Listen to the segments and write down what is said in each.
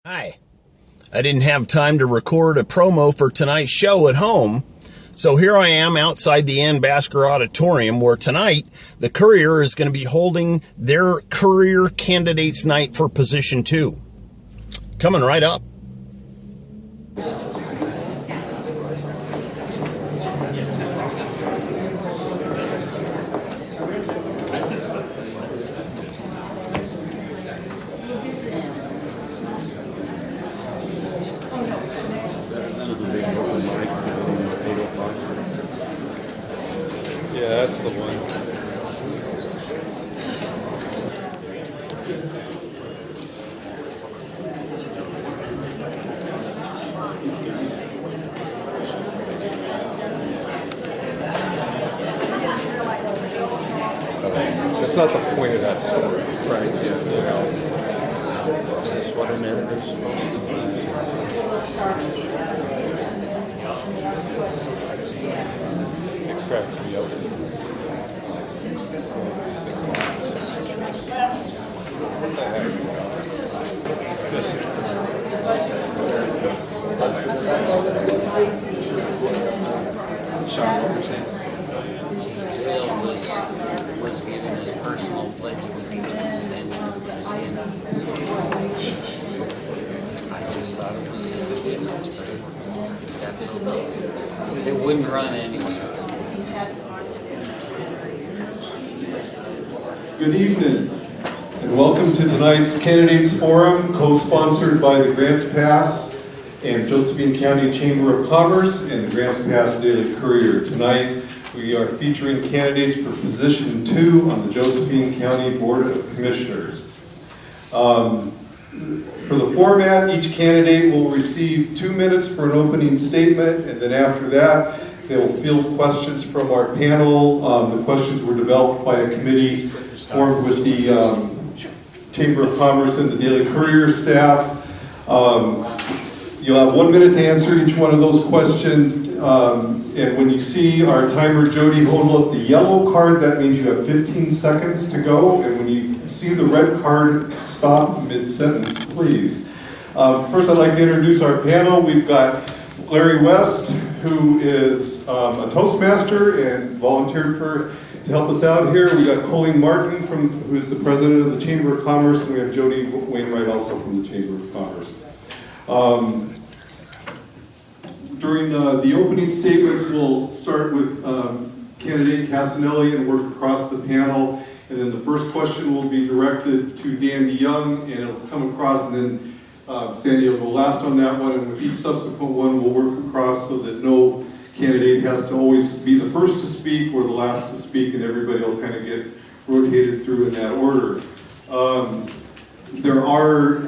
Hi. I didn't have time to record a promo for tonight's show at home, so here I am outside the Ann Basker Auditorium where tonight the Courier is going to be holding their Courier Candidates Night for Position 2. Coming right up. Yeah, that's the one. That's not the point of that story, right? Yeah, you know. That's what an editor's supposed to do. It cracks me up. What the heck? Sean, what was that? Bill was giving his personal pledge of allegiance and I just thought it was a good image, but that's okay. It wouldn't run anyway. Good evening, and welcome to tonight's Candidates Forum, co-sponsored by the Grants Pass and Josephine County Chamber of Commerce and the Grants Pass Daily Courier. Tonight, we are featuring candidates for Position 2 on the Josephine County Board of Commissioners. For the format, each candidate will receive 2 minutes for an opening statement, and then after that, they will field questions from our panel. The questions were developed by a committee formed with the Chamber of Commerce and the Daily Courier staff. You'll have 1 minute to answer each one of those questions. And when you see our timer, Jody, hold up the yellow card, that means you have 15 seconds to go. And when you see the red card, stop mid-sentence, please. First, I'd like to introduce our panel. We've got Larry West, who is a Toastmaster and volunteered to help us out here. We've got Colleen Martin, who is the president of the Chamber of Commerce, and we have Jody Wainwright, also from the Chamber of Commerce. During the opening statements, we'll start with candidate Casanelli and work across the panel. And then the first question will be directed to Dan DeYoung, and it'll come across, and then Sandy will go last on that one. And with each subsequent one, we'll work across so that no candidate has to always be the first to speak or the last to speak, and everybody will kind of get rotated through in that order. There are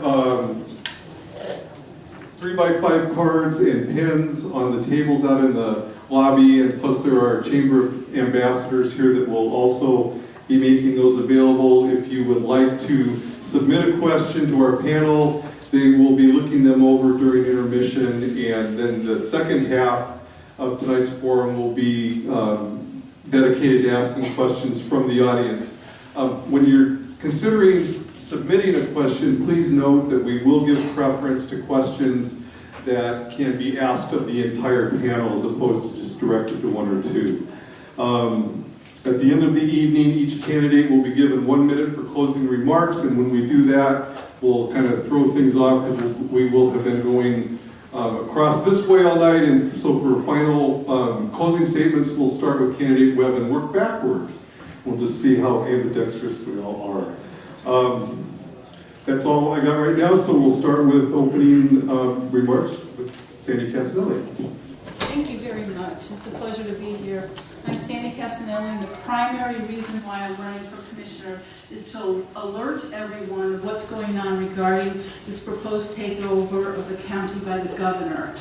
3x5 cards and pens on the tables out in the lobby, and plus there are chamber ambassadors here that will also be making those available. If you would like to submit a question to our panel, they will be looking them over during intermission, and then the second half of tonight's forum will be dedicated to asking questions from the audience. When you're considering submitting a question, please note that we will give preference to questions that can be asked of the entire panel as opposed to just directed to one or two. At the end of the evening, each candidate will be given 1 minute for closing remarks, and when we do that, we'll kind of throw things off because we will have been going across this way all night, and so for final closing statements, we'll start with candidate Webb and work backwards. We'll just see how ambidextrous we all are. That's all I got right now, so we'll start with opening remarks with Sandy Casanelli. Thank you very much. It's a pleasure to be here. I'm Sandy Casanelli, and the primary reason why I'm running for commissioner is to alert everyone of what's going on regarding this proposed takeover of the county by the governor.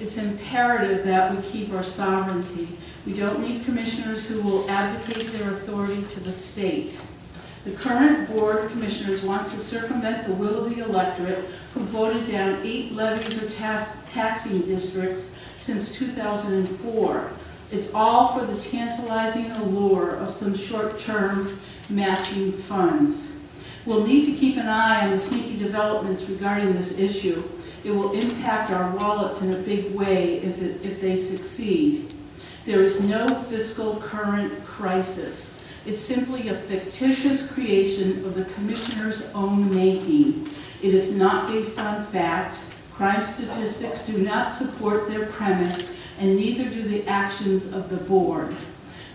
It's imperative that we keep our sovereignty. We don't need commissioners who will abdicate their authority to the state. The current Board of Commissioners wants to circumvent the will of the electorate who voted down 8 levies or taxing districts since 2004. It's all for the tantalizing allure of some short-term matching funds. We'll need to keep an eye on the sneaky developments regarding this issue. It will impact our wallets in a big way if they succeed. There is no fiscal current crisis. It's simply a fictitious creation of the commissioner's own making. It is not based on fact. Crime statistics do not support their premise, and neither do the actions of the board.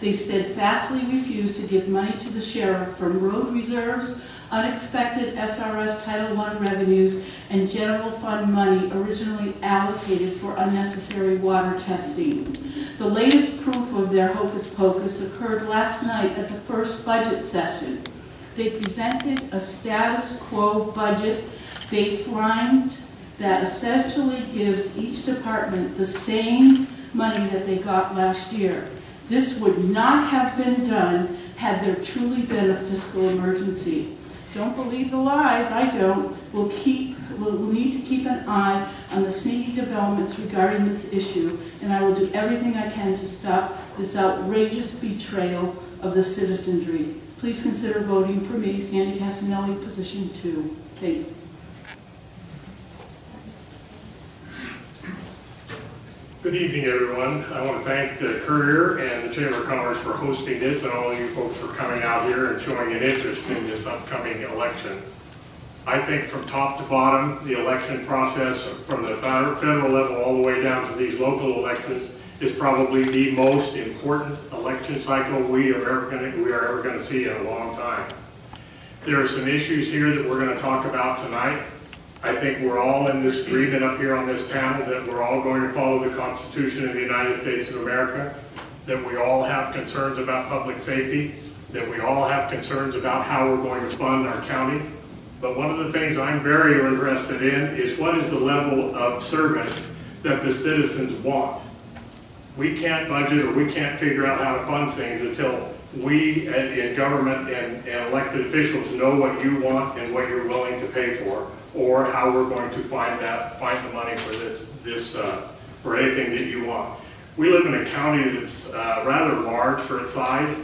They steadfastly refuse to give money to the sheriff from road reserves, unexpected SRS Title I revenues, and general fund money originally allocated for unnecessary water testing. The latest proof of their hocus pocus occurred last night at the first budget session. They presented a status quo budget baseline that essentially gives each department the same money that they got last year. This would not have been done had there truly been a fiscal emergency. Don't believe the lies, I don't. We'll need to keep an eye on the sneaky developments regarding this issue, and I will do everything I can to stop this outrageous betrayal of the citizenry. Please consider voting for me, Sandy Casanelli, position 2. Thanks. Good evening, everyone. I want to thank the Courier and the Chamber of Commerce for hosting this, and all of you folks for coming out here and showing an interest in this upcoming election. I think from top to bottom, the election process from the federal level all the way down to these local elections is probably the most important election cycle we are ever going to see in a long time. There are some issues here that we're going to talk about tonight. I think we're all in this agreement up here on this panel that we're all going to follow the Constitution of the United States of America, that we all have concerns about public safety, that we all have concerns about how we're going to fund our county. But one of the things I'm very interested in is what is the level of service that the citizens want. We can't budget or we can't figure out how to fund things until we in government and elected officials know what you want and what you're willing to pay for, or how we're going to find the money for this for anything that you want. We live in a county that's rather large for its size,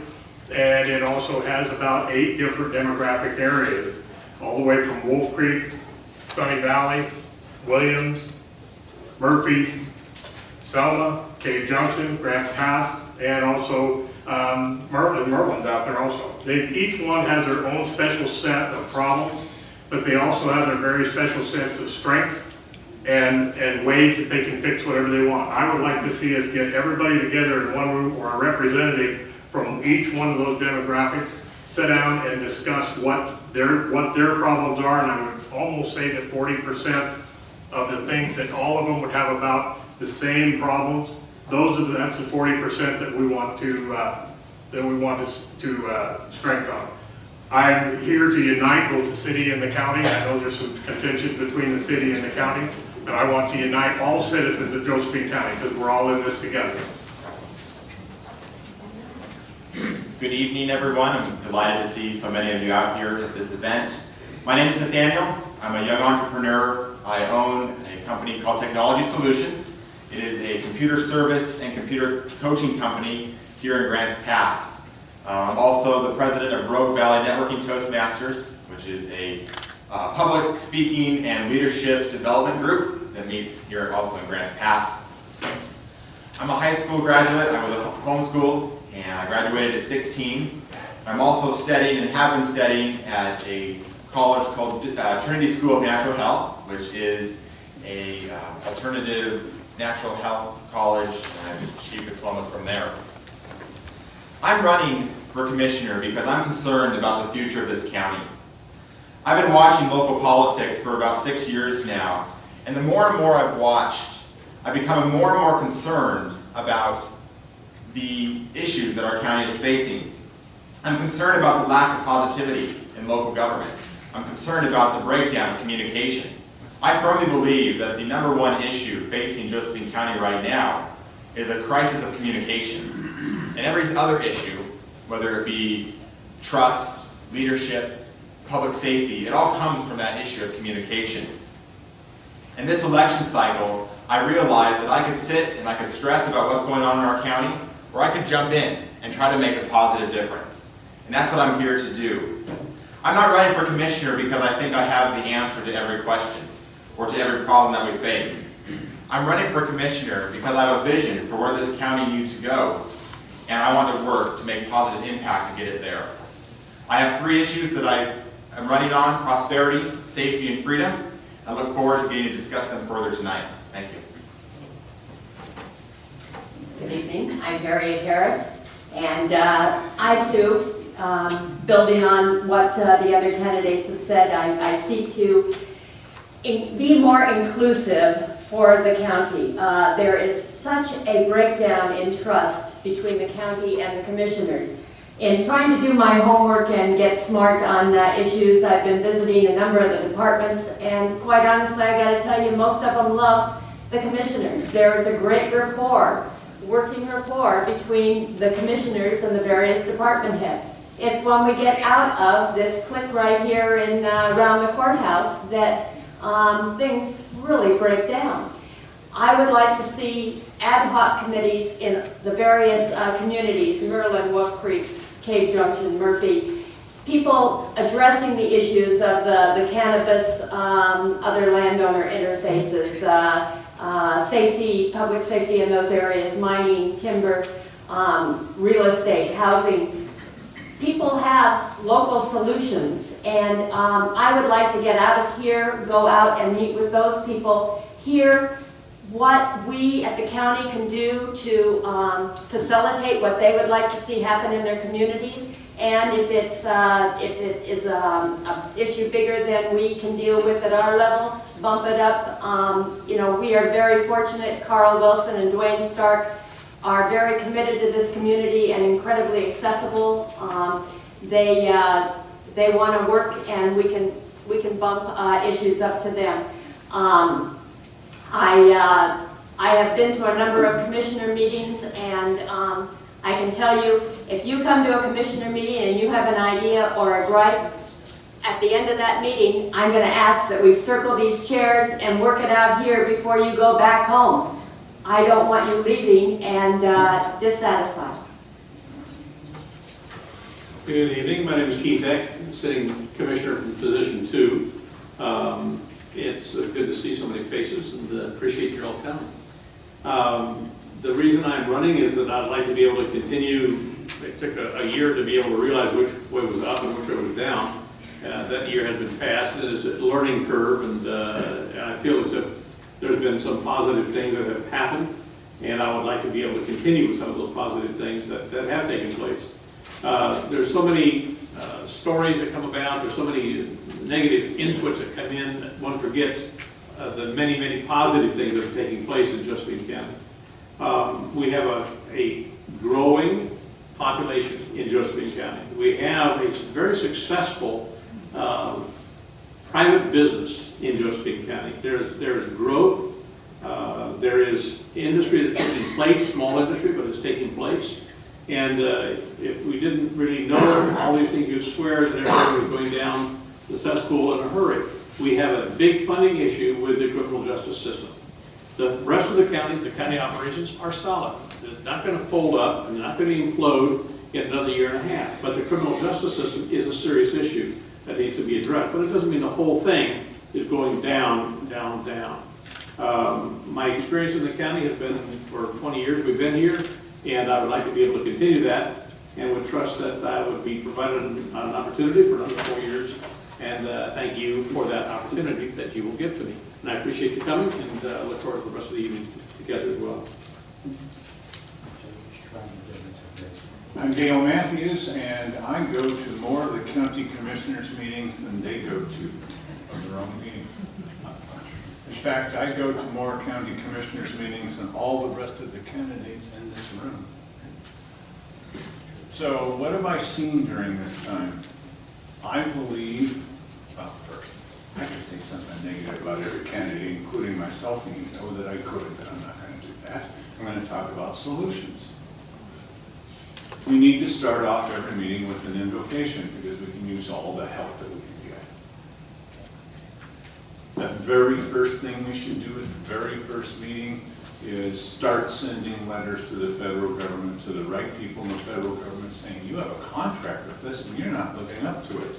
and it also has about 8 different demographic areas, all the way from Wolf Creek, Sunny Valley, Williams, Murphy, Selma, Cave Junction, Grants Pass, and also Merlin's out there also. Each one has their own special set of problems, but they also have their very special sense of strengths and ways that they can fix whatever they want. I would like to see us get everybody together in one room, or a representative from each one of those demographics, sit down and discuss what their problems are, and I would almost say that 40% of the things that all of them would have about the same problems. That's the 40% that we want to strengthen. I'm here to unite both the city and the county. I know there's some contention between the city and the county, and I want to unite all citizens of Josephine County because we're all in this together. Good evening, everyone. I'm delighted to see so many of you out here at this event. My name is Nathaniel. I'm a young entrepreneur. I own a company called Technology Solutions. It is a computer service and computer coaching company here in Grants Pass. I'm also the president of Rogue Valley Networking Toastmasters, which is a public speaking and leadership development group that meets here also in Grants Pass. I'm a high school graduate. I was homeschooled, and I graduated at 16. I'm also studying and have been studying at a college called Trinity School of Natural Health, which is a alternative natural health college, and I've achieved diplomas from there. I'm running for commissioner because I'm concerned about the future of this county. I've been watching local politics for about 6 years now, and the more and more I've watched, I've become more and more concerned about the issues that our county is facing. I'm concerned about the lack of positivity in local government. I'm concerned about the breakdown of communication. I firmly believe that the #1 issue facing Josephine County right now is a crisis of communication. And every other issue, whether it be trust, leadership, public safety, it all comes from that issue of communication. In this election cycle, I realized that I could sit and I could stress about what's going on in our county, or I could jump in and try to make a positive difference. And that's what I'm here to do. I'm not running for commissioner because I think I have the answer to every question or to every problem that we face. I'm running for commissioner because I have a vision for where this county needs to go, and I want to work to make positive impact to get it there. I have 3 issues that I am running on: prosperity, safety, and freedom. I look forward to getting to discuss them further tonight. Thank you. Good evening, I'm Harriet Harris, and I too, building on what the other candidates have said, I seek to be more inclusive for the county. There is such a breakdown in trust between the county and the commissioners. In trying to do my homework and get smart on issues, I've been visiting a number of the departments, and quite honestly, I got to tell you, most of them love the commissioners. There is a great rapport, working rapport between the commissioners and the various department heads. It's when we get out of this clique right here in around the courthouse that things really break down. I would like to see ad hoc committees in the various communities, Merlin, Wolf Creek, Cave Junction, Murphy, people addressing the issues of the cannabis, other landowner interfaces, safety, public safety in those areas, mining, timber, real estate, housing. People have local solutions, and I would like to get out of here, go out and meet with those people, hear what we at the county can do to facilitate what they would like to see happen in their communities, and if it is an issue bigger than we can deal with at our level, bump it up. You know, we are very fortunate. Carl Wilson and Dwayne Stark are very committed to this community and incredibly accessible. They want to work, and we can bump issues up to them. I have been to a number of commissioner meetings, and I can tell you, if you come to a commissioner meeting and you have an idea or a gripe, at the end of that meeting, I'm going to ask that we circle these chairs and work it out here before you go back home. I don't want you leaving and dissatisfied. Good evening. My name is Keith Eck, sitting commissioner from position 2. It's good to see so many faces, and appreciate your all coming. The reason I'm running is that I'd like to be able to continue. It took a year to be able to realize which way was up and which way was down. That year has been passed. It is a learning curve, and I feel as if there's been some positive things that have happened, and I would like to be able to continue with some of those positive things that have taken place. There's so many stories that come about. There's so many negative inputs that come in that one forgets the many, many positive things that are taking place in Josephine County. We have a growing population in Josephine County. We have a very successful private business in Josephine County. There's growth. There is industry that's taking place, small industry, but it's taking place. And if we didn't really know all these things, you'd swear that everything was going down the cesspool in a hurry. We have a big funding issue with the criminal justice system. The rest of the county operations are solid. It's not going to fold up and they're not going to implode in another year and a half. But the criminal justice system is a serious issue that needs to be addressed. But it doesn't mean the whole thing is going down, down, down. My experience in the county has been for 20 years we've been here, and I would like to be able to continue that, and would trust that I would be provided an opportunity for another 4 years. And thank you for that opportunity that you will give to me. And I appreciate you coming, and look forward to the rest of the evening together as well. I'm Dale Matthews, and I go to more of the county commissioners meetings than they go to of their own meeting. In fact, I go to more county commissioners meetings than all the rest of the candidates in this room. So what have I seen during this time? I believe, well, first, I could say something negative about every candidate, including myself, and you know that I could, but I'm not going to do that. I'm going to talk about solutions. We need to start off every meeting with an invocation because we can use all the help that we can get. The very first thing we should do at the very first meeting is start sending letters to the federal government, to the right people in the federal government, saying you have a contract with this and you're not living up to it.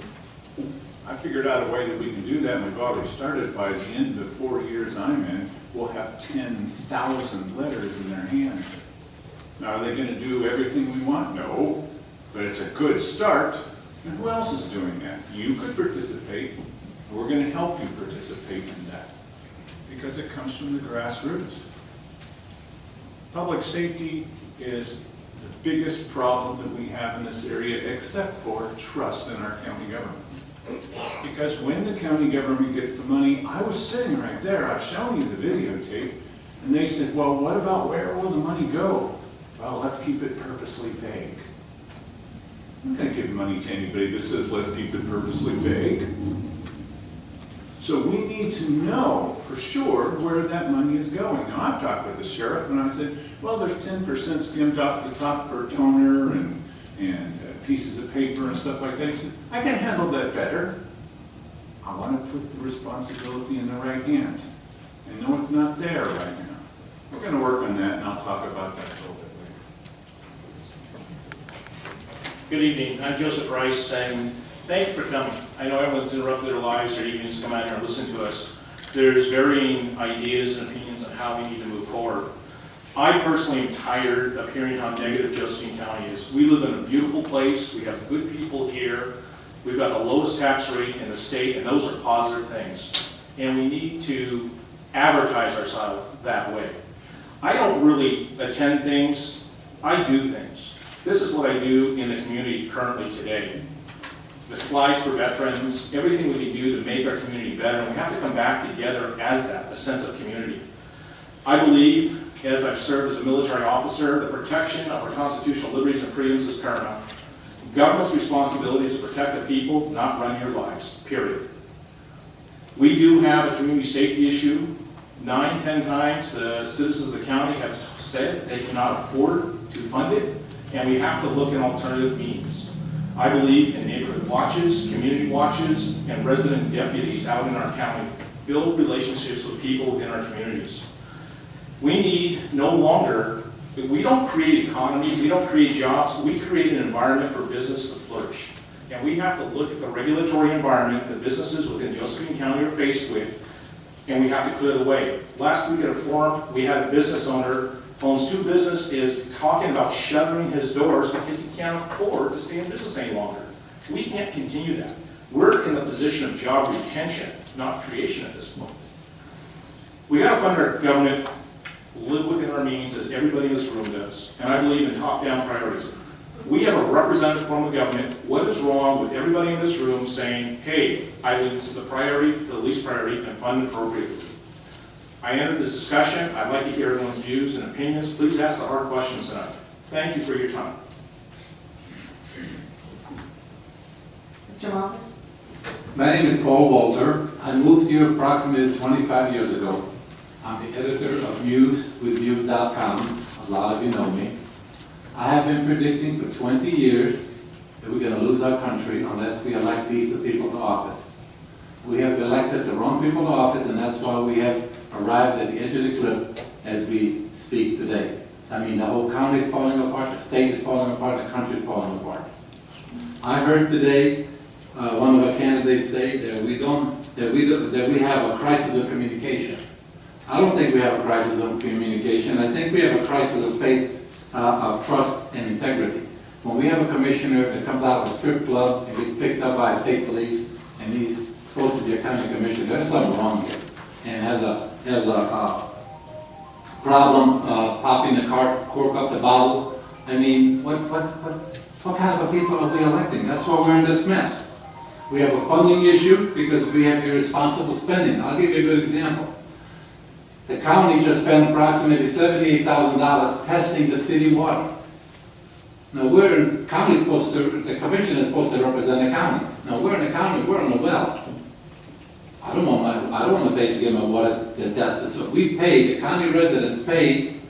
I figured out a way that we can do that, and we've already started. By the end of the 4 years I'm in, we'll have 10,000 letters in their hands. Now, are they gonna do everything we want? No, but it's a good start. And who else is doing that? You could participate. We're gonna help you participate in that, because it comes from the grassroots. Public safety is the biggest problem that we have in this area, except for trust in our county government. Because when the county government gets the money, I was sitting right there, I've shown you the videotape, and they said, well, what about where will the money go? Well, let's keep it purposely vague. I'm not going to give money to anybody that says let's keep it purposely vague. So we need to know for sure where that money is going. Now, I've talked with the sheriff, and I said, well, there's 10% skimmed off the top for toner and pieces of paper and stuff like that. He said, I can handle that better. I want to put the responsibility in the right hands. And no, it's not there right now. We're going to work on that, and I'll talk about that a little bit later. Good evening. I'm Joseph Rice saying thank you for coming. I know everyone's interrupted their lives or evenings to come out here and listen to us. There's varying ideas and opinions on how we need to move forward. I personally am tired of hearing how negative Josephine County is. We live in a beautiful place. We have good people here. We've got the lowest tax rate in the state, and those are positive things. And we need to advertise ourselves that way. I don't really attend things. I do things. This is what I do in the community currently today. The slides for veterans, everything we can do to make our community better, and we have to come back together as that, a sense of community. I believe, as I've served as a military officer, the protection of our constitutional liberties and freedoms is paramount. Government's responsibility is to protect the people, not run your lives, period. We do have a community safety issue. 9-10 times citizens of the county have said they cannot afford to fund it, and we have to look at alternative means. I believe in neighborhood watches, community watches, and resident deputies out in our county. Build relationships with people within our communities. We need no longer, we don't create economy, we don't create jobs, we create an environment for business to flourish. And we have to look at the regulatory environment that businesses within Josephine County are faced with, and we have to clear the way. Last week at a forum, we had a business owner, owns 2 businesses, is talking about shuttering his doors because he can't afford to stay in business any longer. We can't continue that. We're in the position of job retention, not creation at this point. We got to fund our government, live within our means, as everybody in this room does. And I believe in top-down priorities. We have a representative form of government. What is wrong with everybody in this room saying, hey, I believe this is the priority to the least priority and fund appropriately? I entered this discussion. I'd like to hear everyone's views and opinions. Please ask the hard questions tonight. Thank you for your time. Mr. Walters? My name is Paul Walter. I moved here approximately 25 years ago. I'm the editor of News with News.com. A lot of you know me. I have been predicting for 20 years that we're going to lose our country unless we elect decent people to office. We have elected the wrong people to office, and that's why we have arrived at the edge of the cliff as we speak today. I mean, the whole county is falling apart, the state is falling apart, the country is falling apart. I heard today one of our candidates say that we have a crisis of communication. I don't think we have a crisis of communication. I think we have a crisis of faith, of trust and integrity. When we have a commissioner that comes out of a strip club and gets picked up by state police and he's supposed to be a county commissioner, there's something wrong here. And has a problem popping the cork up the bottle. I mean, what kind of a people are we electing? That's why we're in this mess. We have a funding issue because we have irresponsible spending. I'll give you a good example. The county just spent approximately $78,000 testing the city water. Now the commissioner is supposed to represent the county. Now we're in the county, we're on the well. I don't want to pay to get my water tested. So we paid, the county residents paid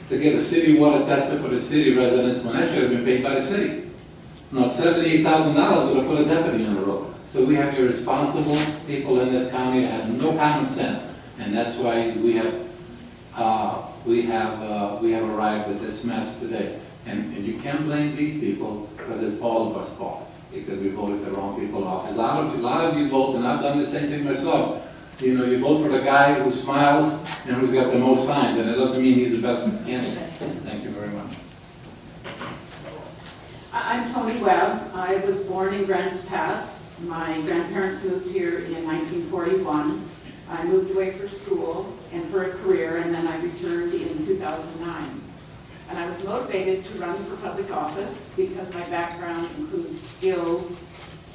to get the city water tested for the city residents when that should have been paid by the city. Not $78,000 would have put a deputy on the road. So we have irresponsible people in this county that have no common sense. And that's why we have arrived at this mess today. And you can't blame these people because it's all of us fault. because we voted the wrong people off. A lot of you vote, and I've done the same thing myself. You know, you vote for the guy who smiles and who's got the most signs, and it doesn't mean he's the best candidate. Thank you very much. I'm Tony Webb. I was born in Grants Pass. My grandparents moved here in 1941. I moved away for school and for a career, and then I returned in 2009. And I was motivated to run for public office because my background includes skills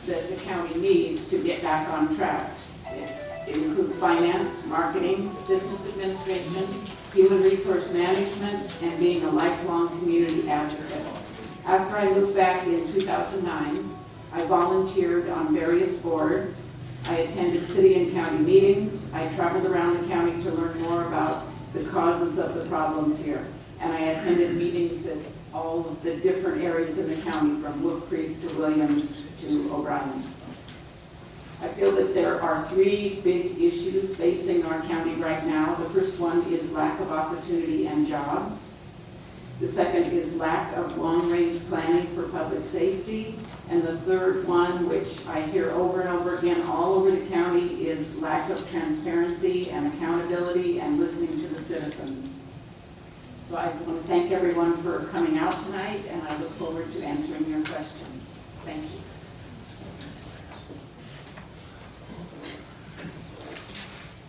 that the county needs to get back on track. It includes finance, marketing, business administration, human resource management, and being a lifelong community advocate. After I moved back in 2009, I volunteered on various boards. I attended city and county meetings. I traveled around the county to learn more about the causes of the problems here. And I attended meetings at all of the different areas in the county, from Wolf Creek to Williams to O'Brien. I feel that there are three big issues facing our county right now. The first one is lack of opportunity and jobs. The second is lack of long-range planning for public safety. And the third one, which I hear over and over again all over the county, is lack of transparency and accountability and listening to the citizens. So I want to thank everyone for coming out tonight, and I look forward to answering your questions. Thank you.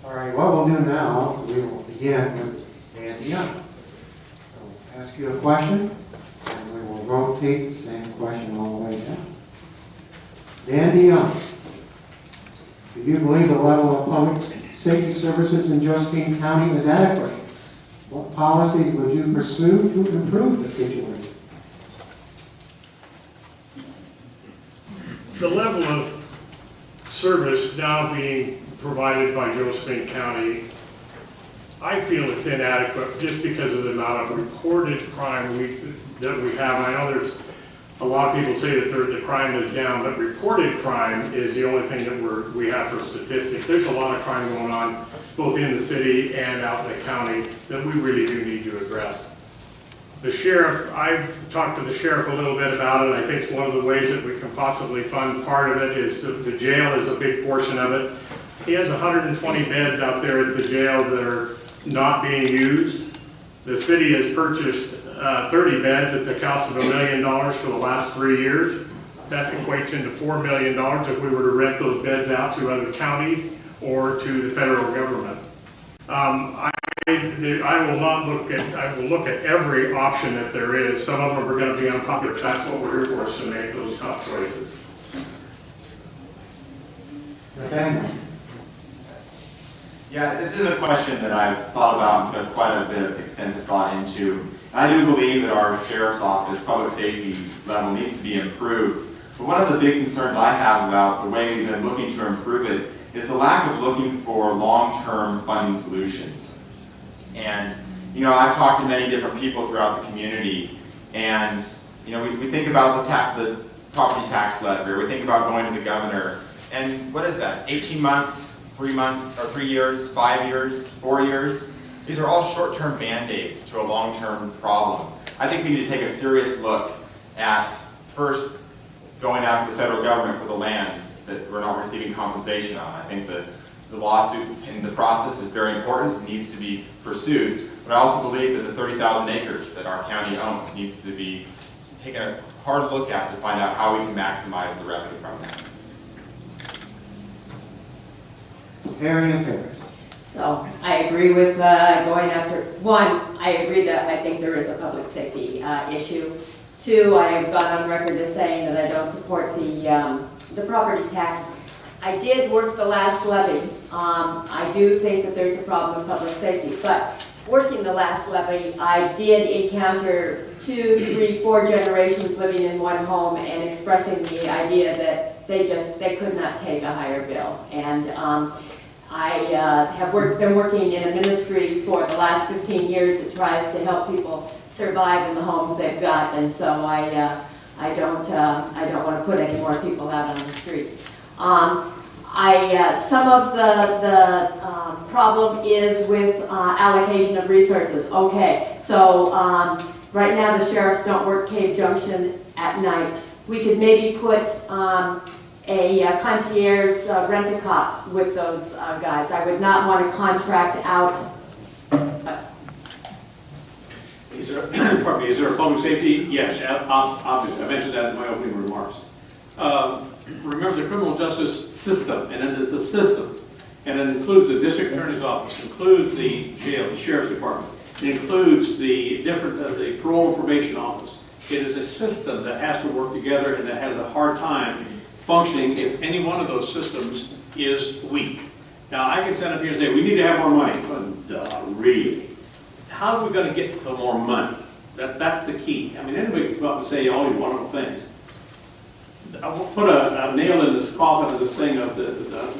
All right, what we'll do now, we will begin with Andy Young. I'll ask you a question, and we will rotate the same question all the way down. Andy Young, do you believe the level of public safety services in Josephine County is adequate? What policies would you pursue to improve the situation? The level of service now being provided by Josephine County, I feel it's inadequate just because of the amount of reported crime that we have. I know there's a lot of people say that the crime is down, but reported crime is the only thing that we have for statistics. There's a lot of crime going on both in the city and out in the county that we really do need to address. The sheriff, I've talked to the sheriff a little bit about it. I think one of the ways that we can possibly fund part of it is the jail is a big portion of it. He has 120 beds out there at the jail that are not being used. The city has purchased 30 beds at the cost of $1 million for the last 3 years. That equates into $4 million if we were to rent those beds out to other counties or to the federal government. I will look at every option that there is. Some of them are going to be unpopular. That's what we're here for, is to make those tough choices. Okay. Yeah, this is a question that I've thought about and put quite a bit of extensive thought into. I do believe that our sheriff's office public safety level needs to be improved. But one of the big concerns I have about the way we've been looking to improve it is the lack of looking for long-term funding solutions. And, you know, I've talked to many different people throughout the community, and, you know, we think about the property tax levy, we think about going to the governor, and what is that, 18 months, 3 months, or 3 years, 5 years, 4 years? These are all short-term band-aids to a long-term problem. I think we need to take a serious look at, first, going after the federal government for the lands that we're not receiving compensation on. I think the lawsuit in the process is very important, needs to be pursued, but I also believe that the 30,000 acres that our county owns needs to be taken a hard look at to find out how we can maximize the revenue from that. Harry and Paris. So I agree with going after, one, I agree that I think there is a public safety issue. Two, I've gone on record as saying that I don't support the property tax. I did work the last levy. I do think that there's a problem with public safety, but working the last levy, I did encounter 2, 3, 4 generations living in one home and expressing the idea that they could not take a higher bill. And I have been working in a ministry for the last 15 years that tries to help people survive in the homes they've got, and so I don't want to put any more people out on the street. Some of the problem is with allocation of resources. Okay, so right now the sheriffs don't work Cave Junction at night. we could maybe put a concierge rent-a-cop with those guys. I would not want to contract out. Is there, pardon me, is there a public safety? Yes, obviously. I mentioned that in my opening remarks. Remember the criminal justice system, and it is a system. And it includes the district attorney's office, includes the jail, the sheriff's department. It includes the the parole and probation office. It is a system that has to work together and that has a hard time functioning if any one of those systems is weak. Now, I can stand up here and say, we need to have more money. But, really? How are we going to get to more money? That's the key. I mean, anybody can go out and say all these wonderful things. I will put a nail in this coffin of this thing of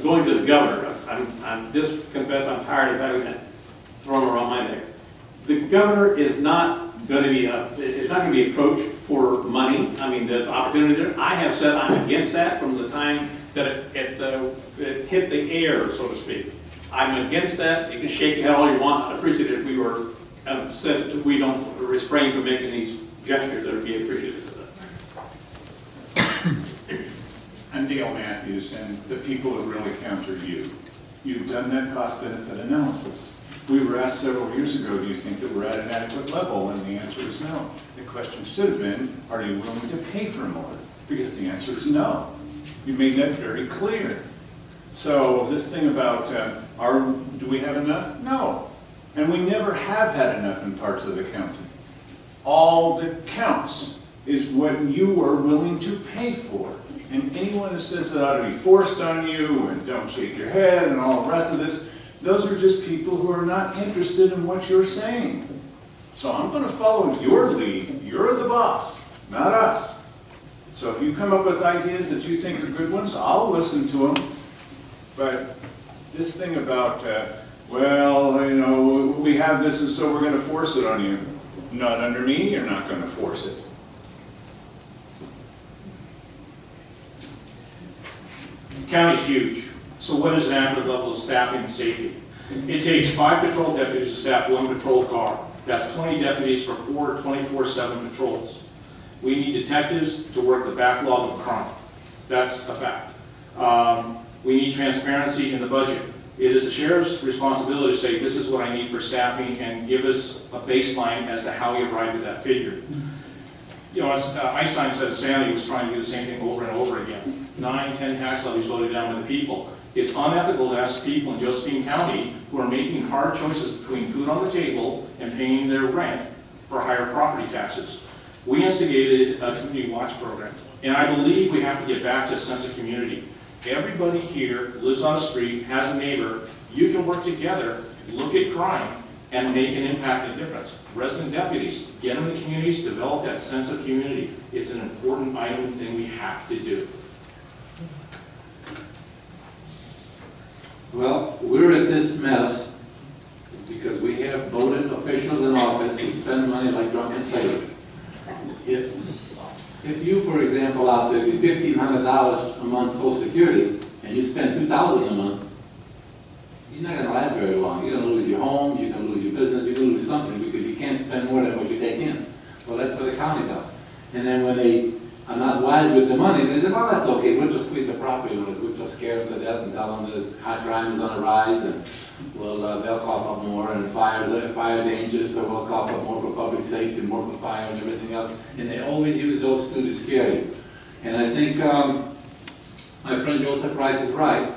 going to the governor. I'm just confess I'm tired of having that thrown around my neck. The governor is not going to be approached for money. I mean, the opportunity there. I have said I'm against that from the time that it hit the air, so to speak. I'm against that. You can shake your head all you want. I'd appreciate it if we were said we don't refrain from making these gestures that would be appreciated of that. I'm Dale Matthews, and the people that really count are you. You've done that cost-benefit analysis. We were asked several years ago, do you think that we're at an adequate level? And the answer is no. The question should have been, are you willing to pay for more? Because the answer is no. You made that very clear. So this thing about, do we have enough? No. And we never have had enough in parts of the county. All that counts is what you are willing to pay for. And anyone who says that ought to be forced on you and don't shake your head and all the rest of this, those are just people who are not interested in what you're saying. So I'm going to follow your lead. You're the boss, not us. So if you come up with ideas that you think are good ones, I'll listen to them. But this thing about, well, you know, we have this and so we're going to force it on you. Not under me, you're not going to force it. The county's huge. So what is an adequate level of staffing and safety? It takes 5 patrol deputies to staff 1 patrol car. That's 20 deputies for 4 24/7 patrols. We need detectives to work the backlog of crime. That's a fact. We need transparency in the budget. It is the sheriff's responsibility to say, this is what I need for staffing, and give us a baseline as to how he arrived at that figure. You know, as Einstein said, Sandy was trying to do the same thing over and over again. 9, 10 tax levies loaded down to the people. It's unethical to ask people in Josephine County who are making hard choices between food on the table and paying their rent for higher property taxes. We instigated a community watch program, and I believe we have to get back to a sense of community. Everybody here lives on a street, has a neighbor. You can work together, look at crime, and make an impact and difference. Resident deputies, get in the communities, develop that sense of community. It's an important item and thing we have to do. Well, we're at this mess because we have voted officials in office who spend money like drunken sailors. If you, for example, out there get $1,500 a month Social Security and you spend $2,000 a month, you're not going to last very long. You're going to lose your home, you're going to lose your business, you're going to lose something because you can't spend more than what you take in. Well, that's what the county does. And then when they are not wise with the money, they say, well, that's okay, we'll just squeeze the property owners, we'll just scare them to death and tell them that high crime is on the rise, and they'll cough up more, and fire dangers, so we'll cough up more for public safety, more for fire and everything else. And they always use those two to scare you. And I think my friend Joseph Price is right.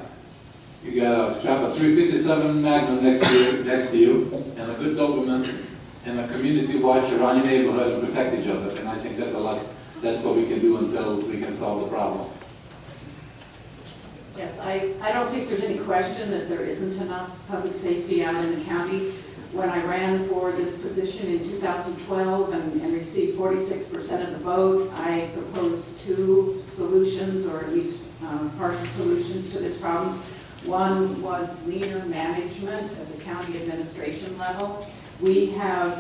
You got to strap a .357 Magnum next to you, and a good Doberman, and a community watch around your neighborhood and protect each other. And I think that's what we can do until we can solve the problem. Yes, I don't think there's any question that there isn't enough public safety out in the county. When I ran for this position in 2012 and received 46% of the vote, I proposed 2 solutions, or at least partial solutions to this problem. One was leaner management at the county administration level. We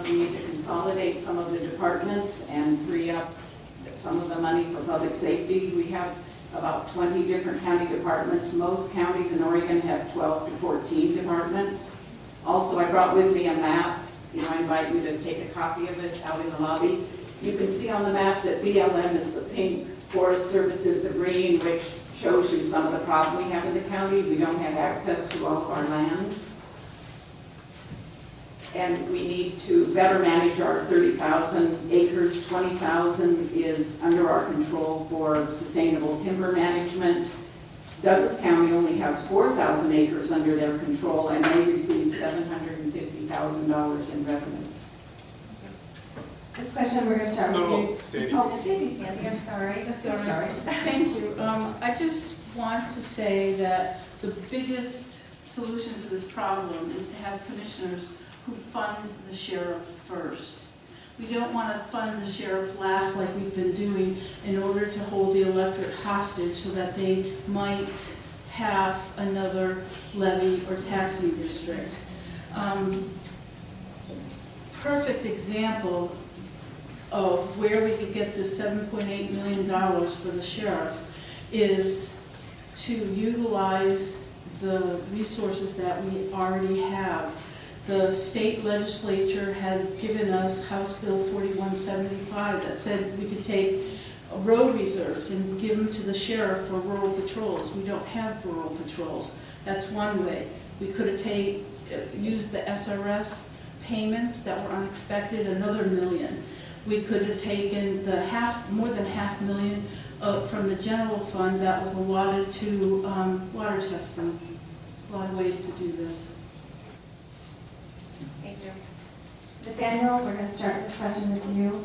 need to consolidate some of the departments and free up some of the money for public safety. We have about 20 different county departments. Most counties in Oregon have 12 to 14 departments. Also, I brought with me a map. I invite you to take a copy of it out in the lobby. You can see on the map that BLM is the pink Forest Services, the green, which shows you some of the problem we have in the county. We don't have access to all of our land. And we need to better manage our 30,000 acres. 20,000 is under our control for sustainable timber management. Douglas County only has 4,000 acres under their control, and they receive $750,000 in revenue. This question, we're going to start with you. Sandy. Oh, excuse me, Sandy, I'm sorry. That's all right. Sorry. Thank you. I just want to say that the biggest solution to this problem is to have commissioners who fund the sheriff first. We don't want to fund the sheriff last like we've been doing in order to hold the electorate hostage so that they might pass another levy or taxing district. Perfect example of where we could get this $7.8 million for the sheriff is to utilize the resources that we already have. The state legislature had given us House Bill 4175 that said we could take road reserves and give them to the sheriff for rural patrols. We don't have rural patrols. That's one way. We could have used the SRS payments that were unexpected, another $1 million. We could have taken the more than $500,000 from the general fund that was allotted to water testing. A lot of ways to do this. Thank you. Nathaniel, we're going to start this question with you.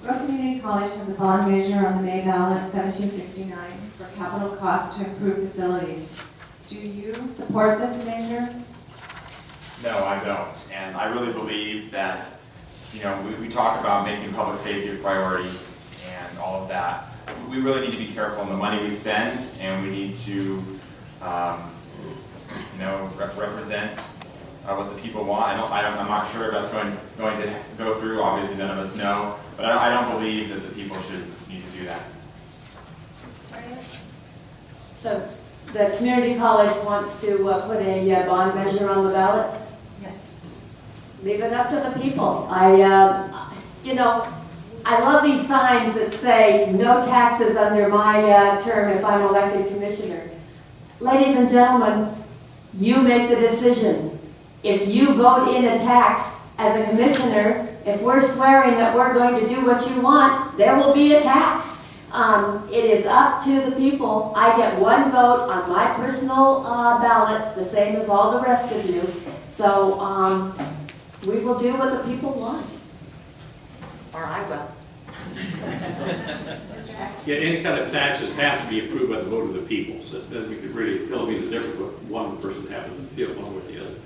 Grove Community College has a bond measure on the May ballot 1769 for capital costs to improve facilities. Do you support this measure? No, I don't. And I really believe that, we talk about making public safety a priority and all of that. We really need to be careful in the money we spend, and we need to, represent what the people want. I'm not sure if that's going to go through. Obviously, none of us know. But I don't believe that the people should need to do that. So the community college wants to put a bond measure on the ballot? Yes. Leave it up to the people. I love these signs that say, no taxes under my term if I'm elected commissioner. Ladies and gentlemen, you make the decision. If you vote in a tax as a commissioner, if we're swearing that we're going to do what you want, there will be a tax. It is up to the people. I get one vote on my personal ballot, the same as all the rest of you. So we will do what the people want. Or I will. Yeah, any kind of taxes have to be approved by the vote of the people. So then we could really tell me the difference what one person happens to feel one way or the other.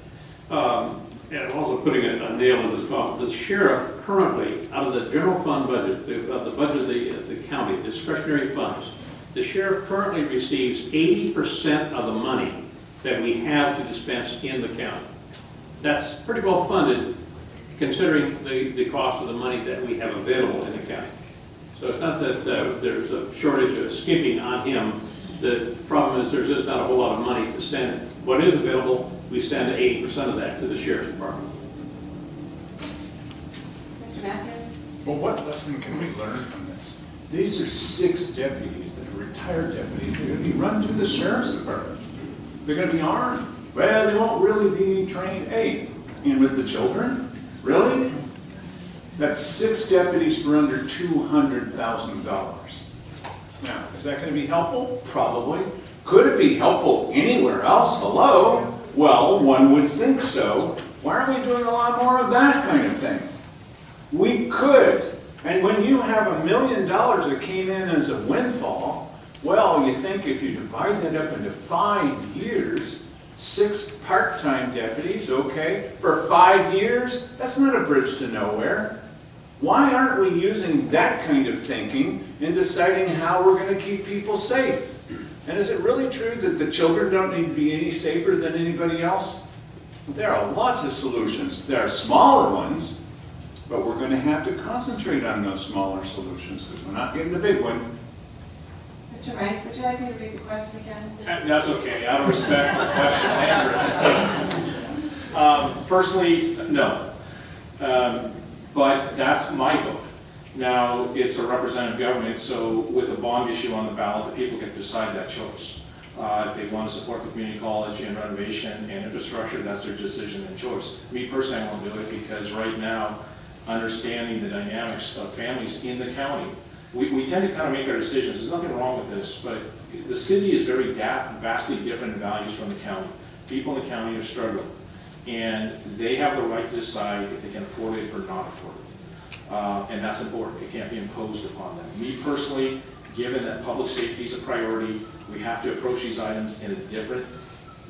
And I'm also putting a nail in this coffin. The sheriff currently, out of the general fund budget, the budget of the county, discretionary funds, the sheriff currently receives 80% of the money that we have to dispense in the county. That's pretty well funded considering the cost of the money that we have available in the county. So it's not that there's a shortage of skipping on him. The problem is there's just not a whole lot of money to send. What is available, we send 80% of that to the sheriff's department. Mr. Matthews? Well, what lesson can we learn from this? These are 6 deputies that are retired deputies. They're going to be run through the sheriff's department. They're going to be armed. Well, they won't really be trained. Hey, and with the children? Really? That's 6 deputies for under $200,000. Now, is that going to be helpful? Probably. Could it be helpful anywhere else? Hello? Well, one would think so. Why aren't we doing a lot more of that kind of thing? We could. And when you have $1 million that came in as a windfall, well, you think if you divide that up into 5 years, 6 part-time deputies, okay, for 5 years, that's not a bridge to nowhere. Why aren't we using that kind of thinking in deciding how we're going to keep people safe? And is it really true that the children don't need to be any safer than anybody else? There are lots of solutions. There are smaller ones, but we're going to have to concentrate on those smaller solutions because we're not getting the big one. Mr. Rice, would you like me to read the question again? That's okay. Out of respect for the question, answer it. Personally, no. But that's my vote. Now, it's a representative government, so with a bond issue on the ballot, the people get to decide that choice. If they want to support the community college and renovation and infrastructure, that's their decision and choice. Me personally, I won't do it because right now, understanding the dynamics of families in the county, we tend to kind of make our decisions. There's nothing wrong with this, but the city is very vastly different in values from the county. People in the county are struggling, and they have the right to decide if they can afford it or not afford it. And that's important. It can't be imposed upon them. Me personally, given that public safety is a priority, we have to approach these items in a different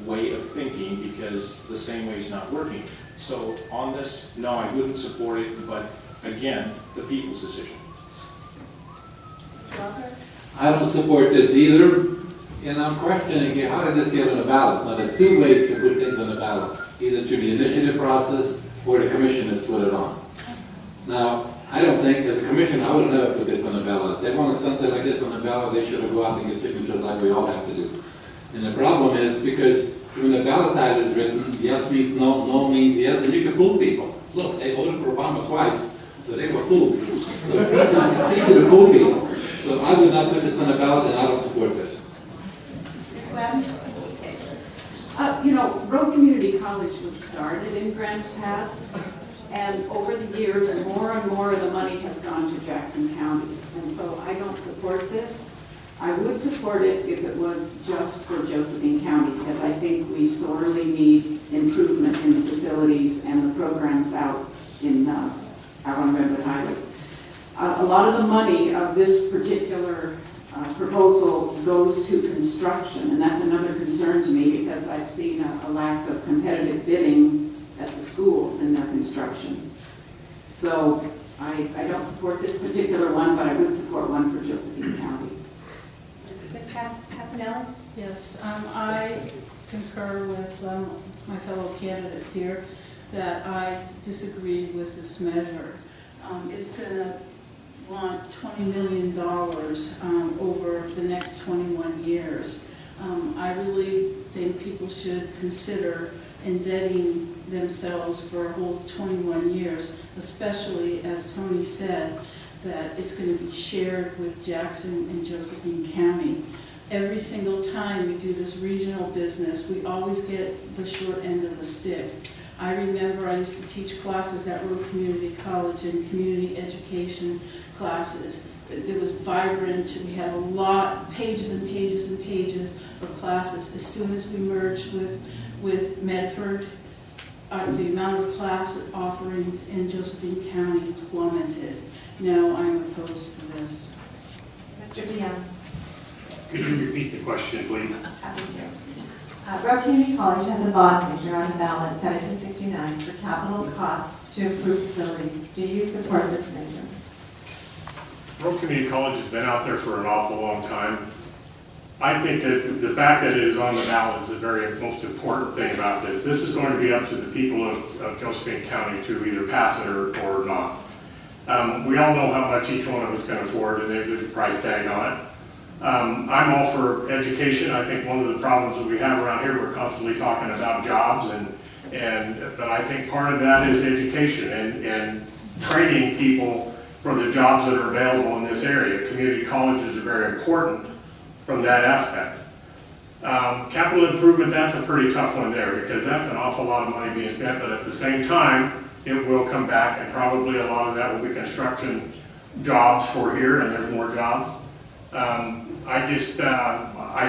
way of thinking because the same way is not working. So on this, no, I wouldn't support it, but again, the people's decision. I don't support this either, and I'm questioning here, how did this get on the ballot? Now, there's two ways to put things on the ballot, either through the initiative process or the commissioners put it on. Now, I don't think, as a commissioner, I would never put this on the ballot. If they wanted something like this on the ballot, they should have go out and get signatures like we all have to do. And the problem is, because when the ballot title is written, yes means no, no means yes, and you can fool people. Look, they voted for Obama twice, so they were fooled. So it's easy to fool people. So I would not put this on the ballot, and I don't support this. Ms. Webb? You know, Road Community College was started in Grants Pass, and over the years, more and more of the money has gone to Jackson County. And so I don't support this. I would support it if it was just for Josephine County, because I think we sorely need improvement in the facilities and the programs out on Redwood Highway. A lot of the money of this particular proposal goes to construction, and that's another concern to me because I've seen a lack of competitive bidding at the schools in their construction. So I don't support this particular one, but I would support one for Josephine County. Ms. Casanelli? Yes, I concur with my fellow candidates here that I disagree with this measure. It's going to want $20 million over the next 21 years. I really think people should consider indebting themselves for a whole 21 years, especially, as Tony said, that it's going to be shared with Jackson and Josephine County. Every single time we do this regional business, we always get the short end of the stick. I remember I used to teach classes at Road Community College and community education classes. It was vibrant. We had a lot, pages and pages and pages of classes. As soon as we merged with Medford, the amount of class offerings in Josephine County plummeted. No, I'm opposed to this. Mr. Dion? Could you repeat the question, please? Happy to. Road Community College has a bond measure on the ballot 1769 for capital costs to improve facilities. Do you support this measure? Road Community College has been out there for an awful long time. I think that the fact that it is on the ballot is the very most important thing about this. This is going to be up to the people of Josephine County to either pass it or not. We all know how much each one of us can afford, and there's a price tag on it. I'm all for education. I think one of the problems that we have around here, we're constantly talking about jobs, but I think part of that is education and training people for the jobs that are available in this area. Community colleges are very important from that aspect. Capital improvement, that's a pretty tough one there because that's an awful lot of money being spent, but at the same time, it will come back and probably a lot of that will be construction jobs for here, and there's more jobs. I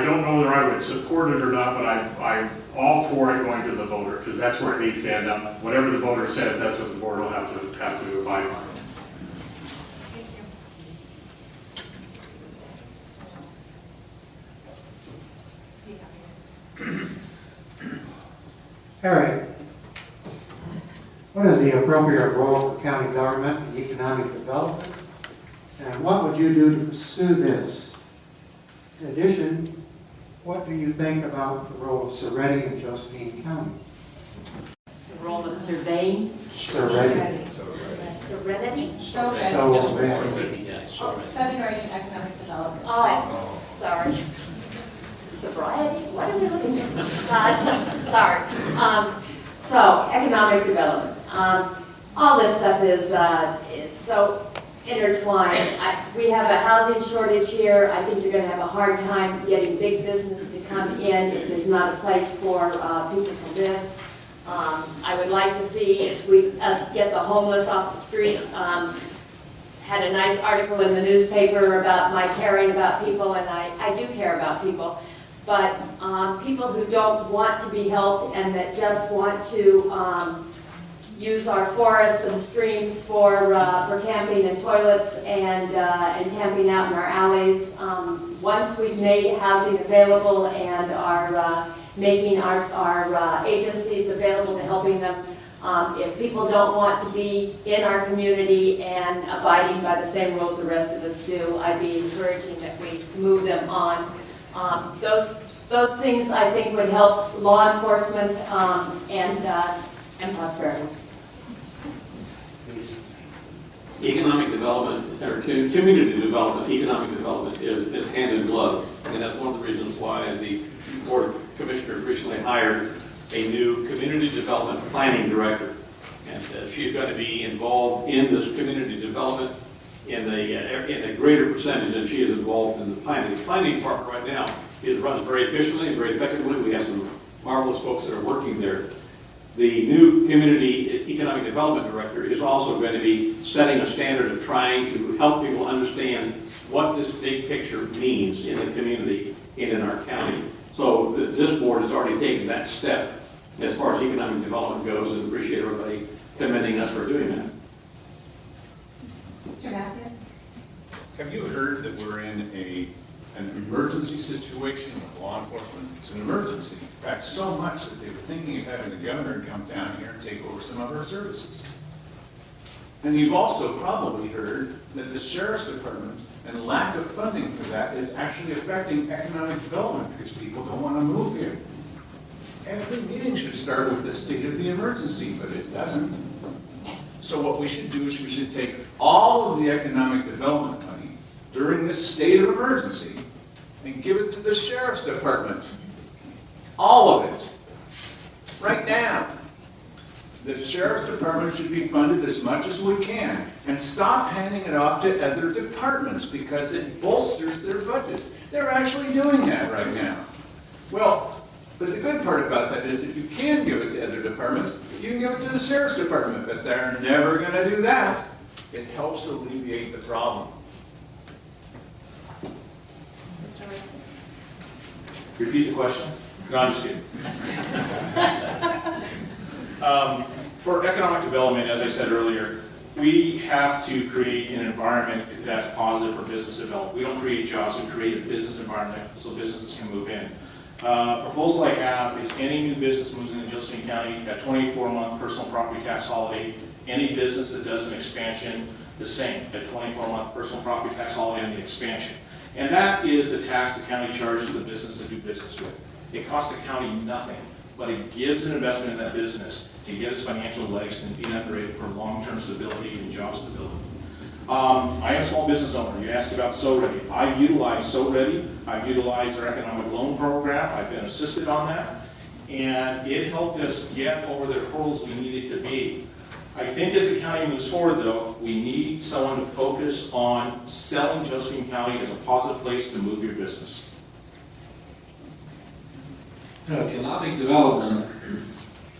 don't know whether I would support it or not, but I'm all for it going to the voter because that's where it needs to end up. Whatever the voter says, that's what the board will have to abide by. Harry, what is the appropriate role for county government in economic development? And what would you do to pursue this? In addition, what do you think about the role of Serenity in Josephine County? The role of surveying? Serenity. Serenity? Serenity. Oh, Southern Economic Development. Oh, sorry. Sobriety? What are we looking at? Sorry. So, economic development. All this stuff is so intertwined. We have a housing shortage here. I think you're going to have a hard time getting big business to come in if there's not a place for people to live. I would like to see us get the homeless off the street. Had a nice article in the newspaper about my caring about people, and I do care about people. But people who don't want to be helped and that just want to use our forests and streams for camping and toilets and camping out in our alleys. Once we've made housing available and are making our agencies available to helping them, if people don't want to be in our community and abiding by the same rules the rest of us do, I'd be encouraging that we move them on. Those things I think would help law enforcement and prosperity. Economic development, or community development, economic development is hand in glove. And that's one of the reasons why the Board of Commissioners recently hired a new community development planning director. And she's going to be involved in this community development in a greater percentage than she is involved in the planning. The planning department right now is run very efficiently and very effectively. We have some marvelous folks that are working there. The new community economic development director is also going to be setting a standard of trying to help people understand what this big picture means in the community and in our county. So this board has already taken that step as far as economic development goes, and appreciate everybody commending us for doing that. Mr. Matthews? Have you heard that we're in an emergency situation with law enforcement? It's an emergency. In fact, so much that they were thinking of having the governor come down here and take over some of our services. And you've also probably heard that the sheriff's department and lack of funding for that is actually affecting economic development because people don't want to move here. Every meeting should start with the state of the emergency, but it doesn't. So what we should do is we should take all of the economic development money during this state of emergency and give it to the sheriff's department. All of it. Right now. The sheriff's department should be funded as much as we can and stop handing it off to other departments because it bolsters their budgets. They're actually doing that right now. Well, but the good part about that is that you can give it to other departments, you can give it to the sheriff's department, but they're never going to do that. It helps alleviate the problem. Mr. Rice? Repeat the question? No, I'm just kidding. For economic development, as I said earlier, we have to create an environment that's positive for business development. We don't create jobs, we create a business environment so businesses can move in. Proposal I have is any new business moves into Josephine County, that 24-month personal property tax holiday. Any business that does an expansion, the same, that 24-month personal property tax holiday on the expansion. And that is the tax the county charges the business to do business with. It costs the county nothing, but it gives an investment in that business to get its financial legs and be underrated for long-term stability and job stability. I am a small business owner. You asked about SoReady. I've utilized SoReady. I've utilized their economic loan program. I've been assisted on that. And it helped us get over the hurdles we needed to be. I think as the county moves forward, though, we need someone to focus on selling Josephine County as a positive place to move your business. Economic development,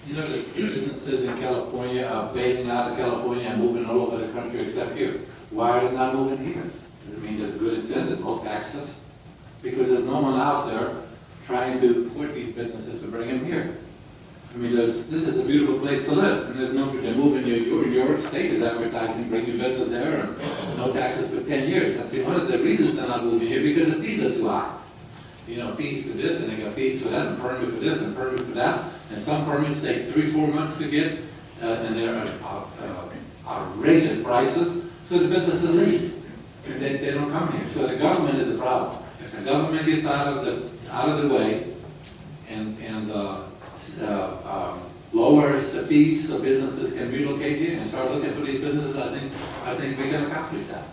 you know, the businesses in California are bailing out of California and moving all over the country except here. Why are they not moving here? I mean, there's a good incentive, no taxes, because there's no one out there trying to put these businesses to bring them here. I mean, this is a beautiful place to live, and there's nobody to move in your state is advertising, bring your business there, and no taxes for 10 years. That's one of the reasons they're not moving here, because the fees are too high. You know, fees for this, and they got fees for that, and permit for this, and permit for that. And some permits take 3-4 months to get, and they're outrageous prices, so the businesses leave. They don't come here. So the government is the problem. If the government gets out of the way and lowers the fees so businesses can relocate here and start looking for these businesses, I think we can accomplish that.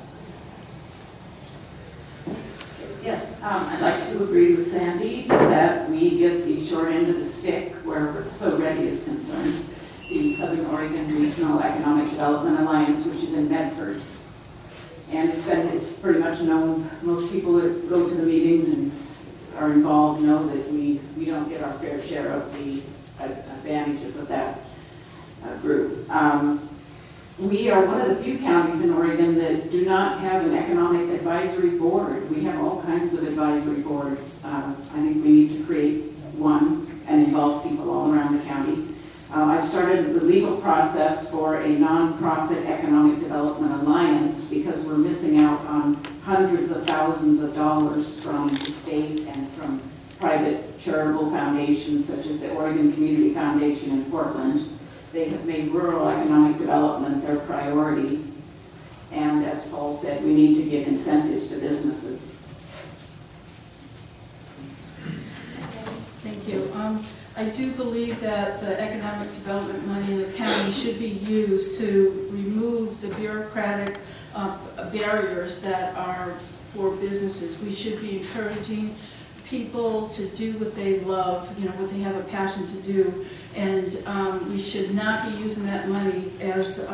Yes, I'd like to agree with Sandy that we get the short end of the stick where SoReady is concerned. The Southern Oregon Regional Economic Development Alliance, which is in Medford. And it's pretty much known, most people that go to the meetings and are involved know that we don't get our fair share of the advantages of that group. We are one of the few counties in Oregon that do not have an economic advisory board. We have all kinds of advisory boards. I think we need to create one and involve people all around the county. I started the legal process for a nonprofit economic development alliance because we're missing out on hundreds of thousands of dollars from the state and from private charitable foundations such as the Oregon Community Foundation in Portland. They have made rural economic development their priority. And as Paul said, we need to give incentives to businesses. Thank you. I do believe that the economic development money in the county should be used to remove the bureaucratic barriers that are for businesses. We should be encouraging people to do what they love, what they have a passion to do, and we should not be using that money as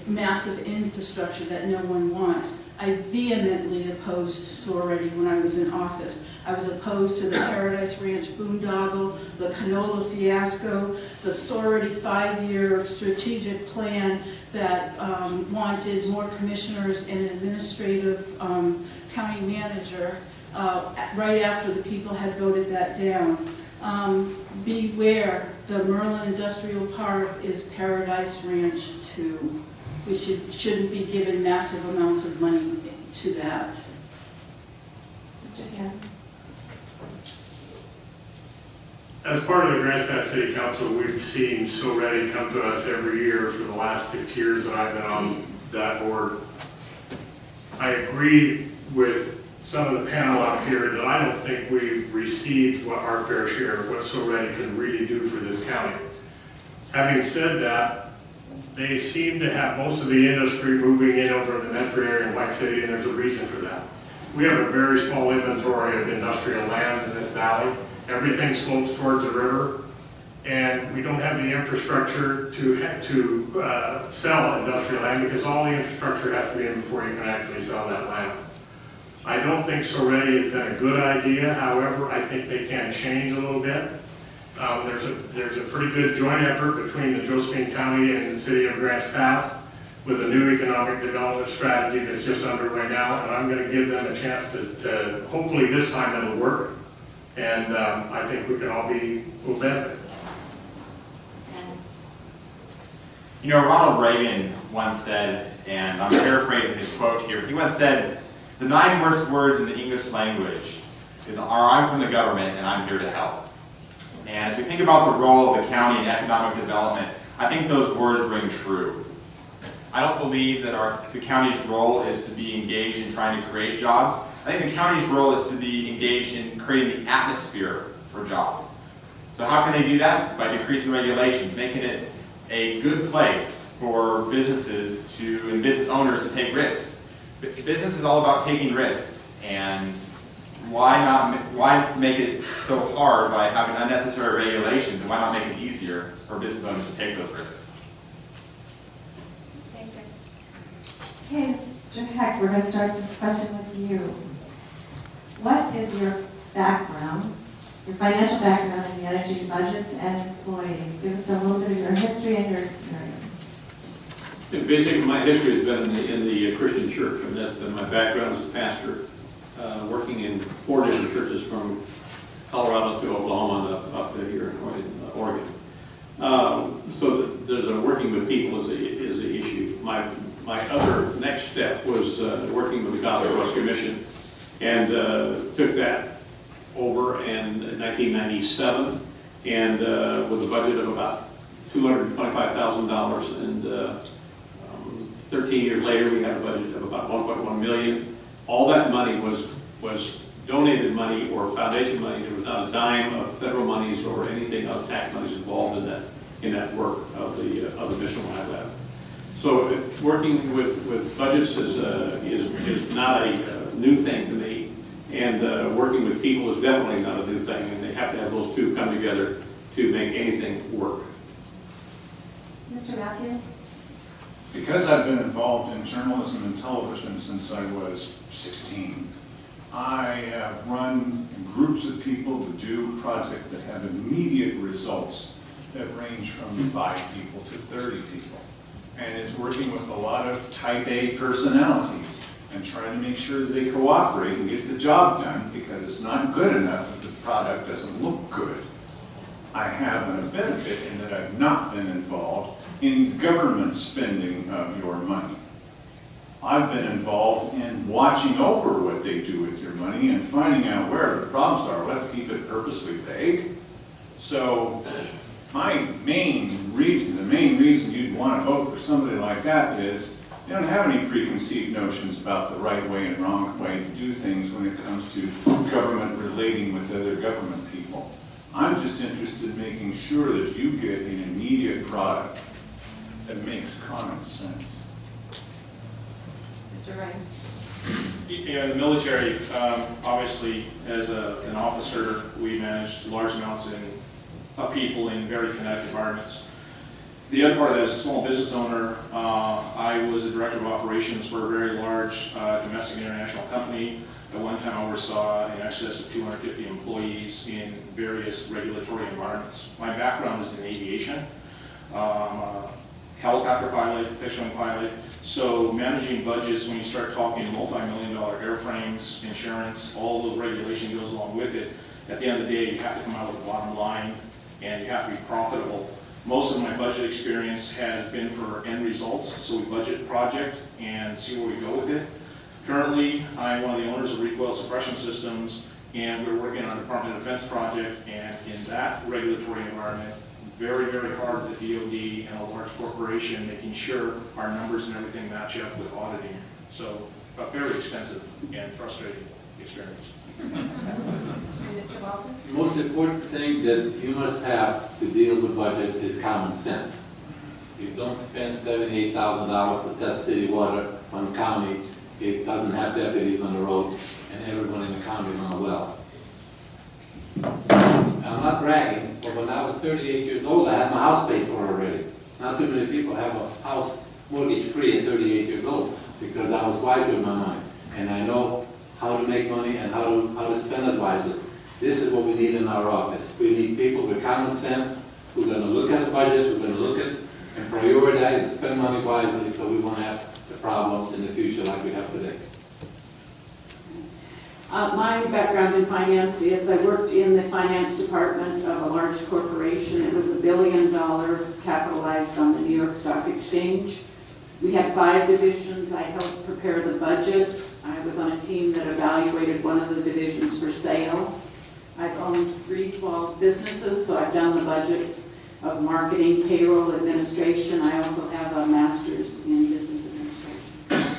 massive infrastructure that no one wants. I vehemently opposed Sorority when I was in office. I was opposed to the Paradise Ranch boondoggle, the canola fiasco, the Sorority 5-year strategic plan that wanted more commissioners and an administrative county manager right after the people had voted that down. Beware, the Merlin Industrial Park is Paradise Ranch 2. We shouldn't be given massive amounts of money to that. Mr. Tan. As part of the Grants Pass City Council, we've seen Sorority come to us every year for the last 6 years that I've been on that board. I agree with some of the panel out here that I don't think we've received what our fair share of what Sorority can really do for this county. Having said that, they seem to have most of the industry moving in over in the metro area in White City, and there's a reason for that. We have a very small inventory of industrial land in this valley. Everything slopes towards the river, and we don't have the infrastructure to sell industrial land because all the infrastructure has to be in before you can actually sell that land. I don't think Sorority has been a good idea. However, I think they can change a little bit. There's a pretty good joint effort between the Josephine County and the City of Grants Pass with a new economic development strategy that's just underway now, and I'm going to give them a chance to hopefully this time it'll work, and I think we can all will benefit. You know, Ronald Reagan once said, and I'm paraphrasing his quote here, he once said, "The 9 worst words in the English language are I'm from the government and I'm here to help." And as we think about the role of the county in economic development, I think those words ring true. I don't believe that the county's role is to be engaged in trying to create jobs. I think the county's role is to be engaged in creating the atmosphere for jobs. So how can they do that? By decreasing regulations, making it a good place for businesses and business owners to take risks. Business is all about taking risks, and why make it so hard by having unnecessary regulations, and why not make it easier for business owners to take those risks? Thank you. Okay, Mr. Heck, we're going to start this question with you. What is your background, your financial background in the energy budgets and employees? Give us a little bit of your history and your experience. Basically, my history has been in the Christian church, and my background as a pastor, working in 4 different churches from Colorado to Oklahoma and up to here in Oregon. So there's working with people is the issue. My other next step was working with the Gospel Trust Commission, and took that over in 1997, and with a budget of about $225,000, and 13 years later we had a budget of about $1.1 million. All that money was donated money or foundation money. There was not a dime of federal monies or anything of tax monies involved in that work of the Mission Lab. So working with budgets is not a new thing to me, and working with people is definitely not a new thing, and they have to have those two come together to make anything work. Mr. Matthews? Because I've been involved in journalism and television since I was 16, I have run groups of people to do projects that have immediate results that range from 5 people to 30 people. And it's working with a lot of type A personalities and trying to make sure that they cooperate and get the job done, because it's not good enough if the product doesn't look good. I have a benefit in that I've not been involved in government spending of your money. I've been involved in watching over what they do with your money and finding out where the problems are. Let's keep it purposely vague. So my main reason, the main reason you'd want to vote for somebody like that is they don't have any preconceived notions about the right way and wrong way to do things when it comes to government relating with other government people. I'm just interested in making sure that you get an immediate product that makes common sense. Mr. Rice. In the military, obviously, as an officer, we manage large amounts of people in very connected environments. The other part of that, as a small business owner, I was the director of operations for a very large domestic international company. At one time, I oversaw in excess of 250 employees in various regulatory environments. My background is in aviation. I'm a helicopter pilot, fixed-wing pilot. So managing budgets, when you start talking multi-million-dollar airframes, insurance, all the regulation goes along with it. At the end of the day, you have to come out with a bottom line, and you have to be profitable. Most of my budget experience has been for end results, so we budget a project and see where we go with it. Currently, I'm one of the owners of recoil suppression systems, and we're working on a Department of Defense project, and in that regulatory environment, very, very hard with the DoD and a large corporation, making sure our numbers and everything match up with auditing. So a very expensive and frustrating experience. Mr. Walton. The most important thing that you must have to deal with budgets is common sense. You don't spend $78,000 to test city water on the county. It doesn't have deputies on the road, and everyone in the county is on the well. I'm not bragging, but when I was 38 years old, I had my house paid for already. Not too many people have a house mortgage-free at 38 years old, because I was wise with my money, and I know how to make money and how to spend it wisely. This is what we need in our office. We need people with common sense who are going to look at the budget, who are going to look at and prioritize and spend money wisely, so we won't have the problems in the future like we have today. My background in finance is I worked in the finance department of a large corporation. It was $1 billion capitalized on the New York Stock Exchange. We had 5 divisions. I helped prepare the budgets. I was on a team that evaluated one of the divisions for sale. I've owned 3 small businesses, so I've done the budgets of marketing, payroll, administration. I also have a master's in business administration.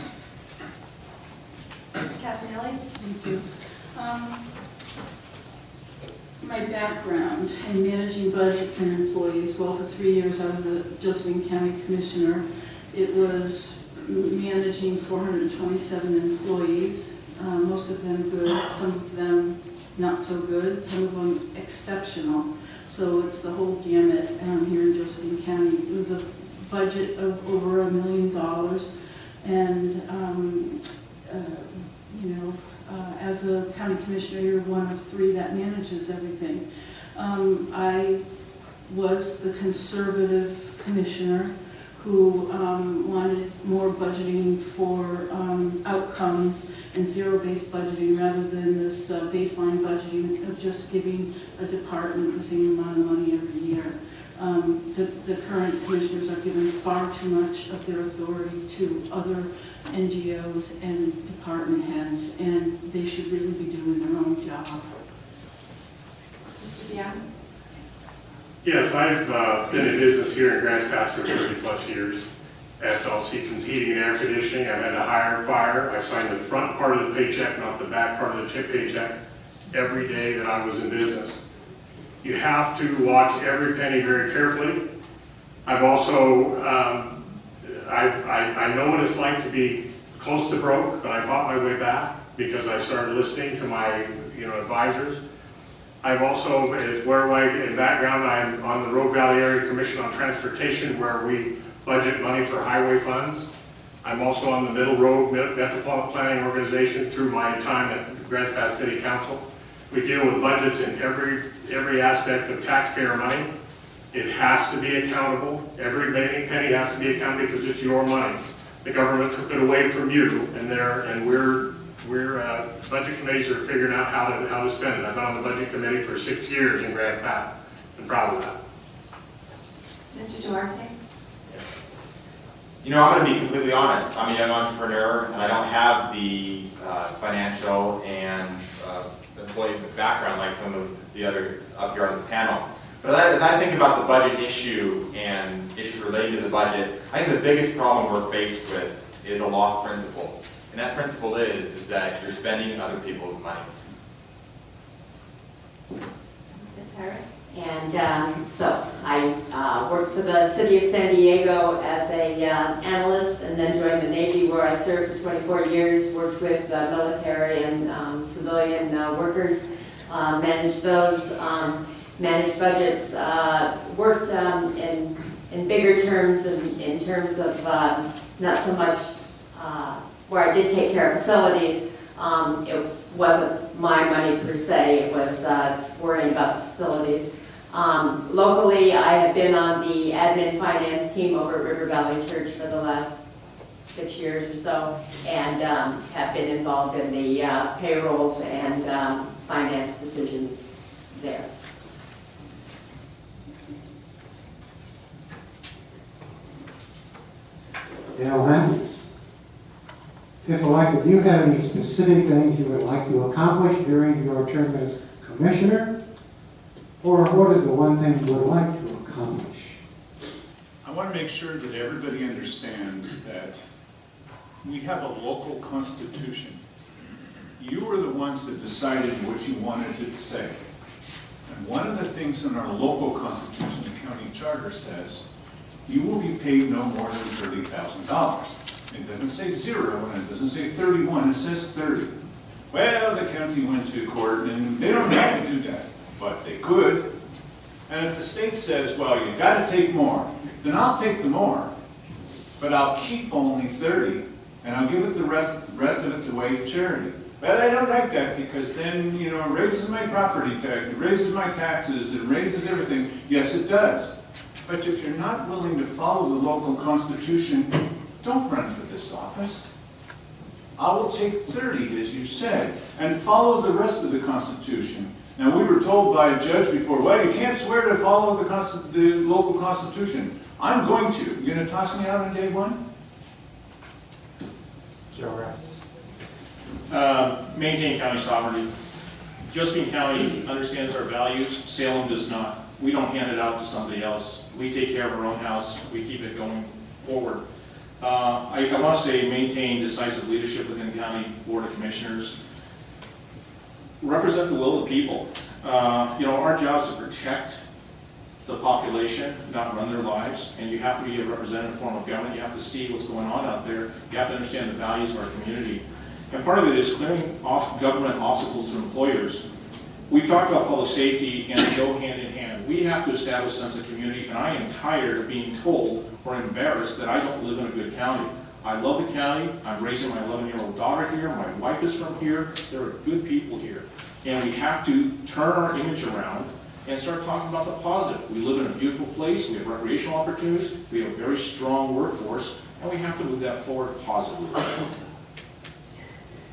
Ms. Casanelli. Thank you. My background in managing budgets and employees, well, for 3 years I was a Josephine County Commissioner. It was managing 427 employees, most of them good, some of them not so good, some of them exceptional. So it's the whole gamut here in Josephine County. It was a budget of over $1 million, and as a county commissioner, you're one of 3 that manages everything. I was the conservative commissioner who wanted more budgeting for outcomes and zero-based budgeting rather than this baseline budgeting of just giving a department the same amount of money every year. The current commissioners are given far too much of their authority to other NGOs and department heads, and they should really be doing their own job. Mr. Dion. Yes, I've been in business here in Grants Pass for 30+ years at All Seasons Heating and Air Conditioning. I've had to hire, fire. I signed the front part of the paycheck, not the back part of the paycheck, every day that I was in business. You have to watch every penny very carefully. I've also, I know what it's like to be close to broke, but I fought my way back because I started listening to my advisors. I'm also, as where in background, I'm on the Rogue Valley Area Commission on Transportation, where we budget money for highway funds. I'm also on the Middle Road Metropolitan Planning Organization through my time at Grants Pass City Council. We deal with budgets in every aspect of taxpayer money. It has to be accountable. Every penny has to be accountable because it's your money. The government took it away from you, and we're budget committees are figuring out how to spend it. I've been on the budget committee for 6 years in Grants Pass. I'm proud of that. Mr. Duarte? You know, I'm going to be completely honest. I'm a young entrepreneur, and I don't have the financial and employee background like some of the other up here on this panel. But as I think about the budget issue and issues related to the budget, I think the biggest problem we're faced with is a lost principle. And that principle is that you're spending other people's money. Ms. Harris? And so I worked for the city of San Diego as a analyst, and then joined the Navy, where I served for 24 years, worked with military and civilian workers, managed those, managed budgets, worked in bigger terms, in terms of not so much where I did take care of facilities. It wasn't my money per se, it was worrying about the facilities. Locally, I have been on the admin finance team over at River Valley Church for the last 6 years or so, and have been involved in the payrolls and finance decisions there. Dale Matthews. Fifth elected, do you have any specific things you would like to accomplish during your term as commissioner? Or what is the one thing you would like to accomplish? I want to make sure that everybody understands that we have a local constitution. You were the ones that decided what you wanted it to say. And one of the things in our local constitution, the county charter, says you will be paid no more than $30,000. It doesn't say 0 and it doesn't say 31, it says 30. Well, the county went to court and they don't have to do that, but they could. And if the state says, well, you got to take more, then I'll take the more, but I'll keep only 30 and I'll give it the rest of it away to charity. But I don't like that because then, you know, it raises my property tax, it raises my taxes, it raises everything. Yes, it does. But if you're not willing to follow the local constitution, don't run for this office. I will take 30, as you said, and follow the rest of the Constitution. Now, we were told by a judge before, well, you can't swear to follow the local Constitution. I'm going to. You're going to toss me out on day one? Joe Rice. Maintain county sovereignty. Josephine County understands our values. Salem does not. We don't hand it out to somebody else. We take care of our own house. We keep it going forward. I want to say maintain decisive leadership within the County Board of Commissioners. Represent the will of the people. You know, our job is to protect the population, not run their lives, and you have to be a representative form of government. You have to see what's going on out there. You have to understand the values of our community. And part of it is clearing off government obstacles to employers. We've talked about public safety and they go hand in hand. We have to establish a sense of community, and I am tired of being told or embarrassed that I don't live in a good county. I love the county. I'm raising my 11-year-old daughter here. My wife is from here. There are good people here. And we have to turn our image around and start talking about the positive. We live in a beautiful place. We have recreational opportunities. We have a very strong workforce, and we have to move that forward positively.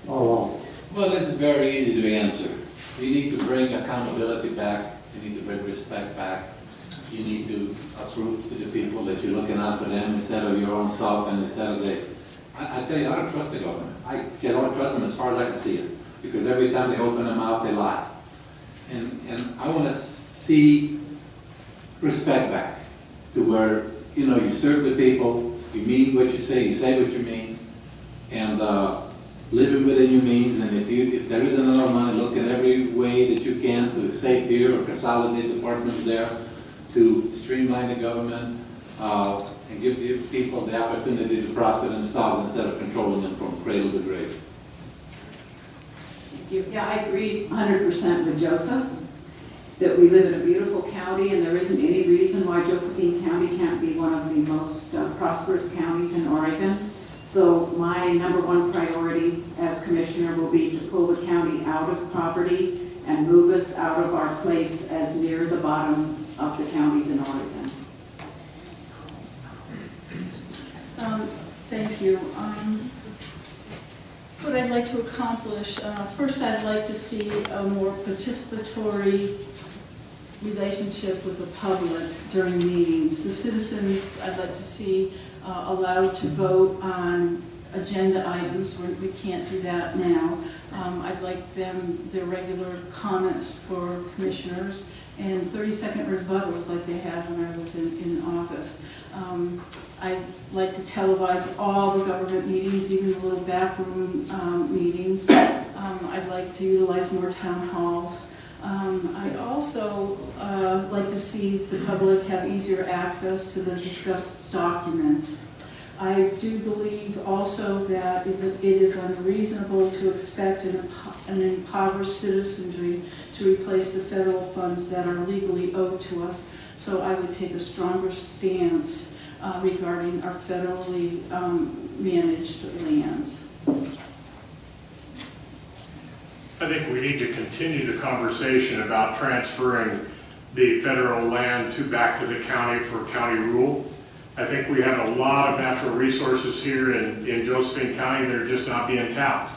Oh, Well, this is very easy to answer. You need to bring accountability back. You need to bring respect back. You need to prove to the people that you're looking out for them instead of your own self and instead of the... I tell you, I don't trust the government. I don't trust them as far as I can see it. Because every time they open their mouth, they lie. And I want to see respect back to where, you know, you serve the people, you mean what you say what you mean, and living within your means. And if there isn't enough money, look at every way that you can to save here or consolidate departments there, to streamline the government, and give the people the opportunity to prosper themselves instead of controlling them from cradle to grave. Yeah, I agree 100% with Joseph. that we live in a beautiful county and there isn't any reason why Josephine County can't be one of the most prosperous counties in Oregon. So my number one priority as commissioner will be to pull the county out of poverty and move us out of our place as near the bottom of the counties in Oregon. Thank you. What I'd like to accomplish, first I'd like to see a more participatory relationship with the public during meetings. The citizens, I'd like to see allowed to vote on agenda items. We can't do that now. I'd like their regular comments for commissioners and 30-second rebuttals like they had when I was in office. I'd like to televise all the government meetings, even the little backroom meetings. I'd like to utilize more town halls. I'd also like to see the public have easier access to the discussed documents. I do believe also that it is unreasonable to expect an impoverished citizenry to replace the federal funds that are legally owed to us. So I would take a stronger stance regarding our federally managed lands. I think we need to continue the conversation about transferring the federal land back to the county for county rule. I think we have a lot of natural resources here in Josephine County that are just not being tapped.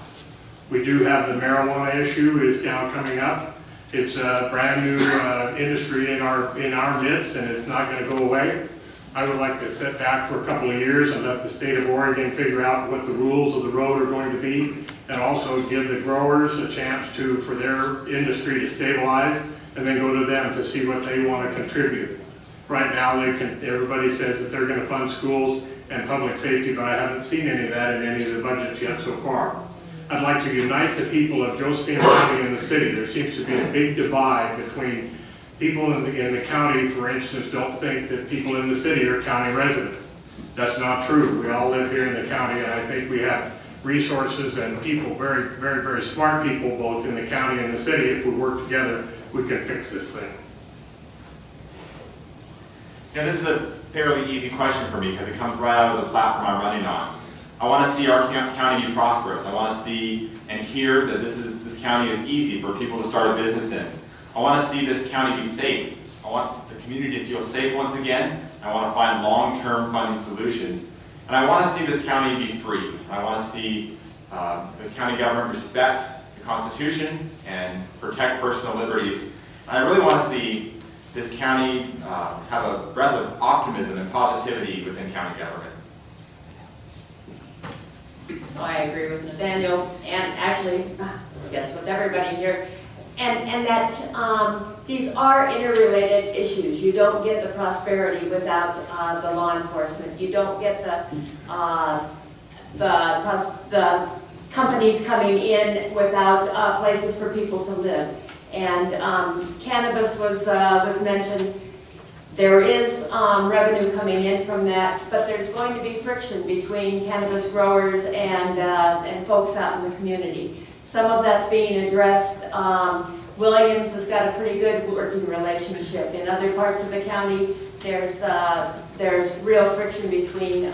We do have the marijuana issue is now coming up. It's a brand new industry in our midst, and it's not going to go away. I would like to sit back for a couple of years and let the state of Oregon figure out what the rules of the road are going to be, and also give the growers a chance for their industry to stabilize, and then go to them to see what they want to contribute. Right now, everybody says that they're going to fund schools and public safety, but I haven't seen any of that in any of the budgets yet so far. I'd like to unite the people of Josephine County and the city. There seems to be a big divide between people in the county, for instance, don't think that people in the city are county residents. That's not true. We all live here in the county, and I think we have resources and people, very, very, very smart people, both in the county and the city. If we work together, we can fix this thing. Yeah, this is a fairly easy question for me because it comes right out of the platform I'm running on. I want to see our county be prosperous. I want to see and hear that this county is easy for people to start a business in. I want to see this county be safe. I want the community to feel safe once again. I want to find long-term funding solutions. And I want to see this county be free. I want to see the county government respect the Constitution and protect personal liberties. And I really want to see this county have a breath of optimism and positivity within county government. So I agree with Nathaniel, and actually, I guess with everybody here, and that these are interrelated issues. You don't get the prosperity without the law enforcement. You don't get the companies coming in without places for people to live. And cannabis was mentioned. There is revenue coming in from that, but there's going to be friction between cannabis growers and folks out in the community. Some of that's being addressed. Williams has got a pretty good working relationship. In other parts of the county, there's real friction between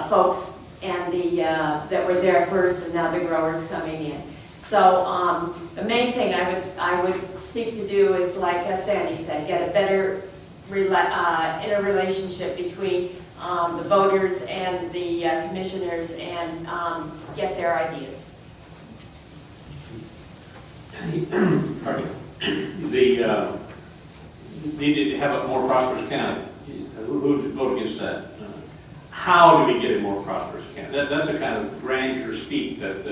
folks and that were there first and now the growers coming in. So the main thing I would seek to do is, like Sandy said, get a better interrelationship between the voters and the commissioners and get their ideas. Need to have a more prosperous county. Who would vote against that? How do we get a more prosperous county? That's a kind of grandeur speak that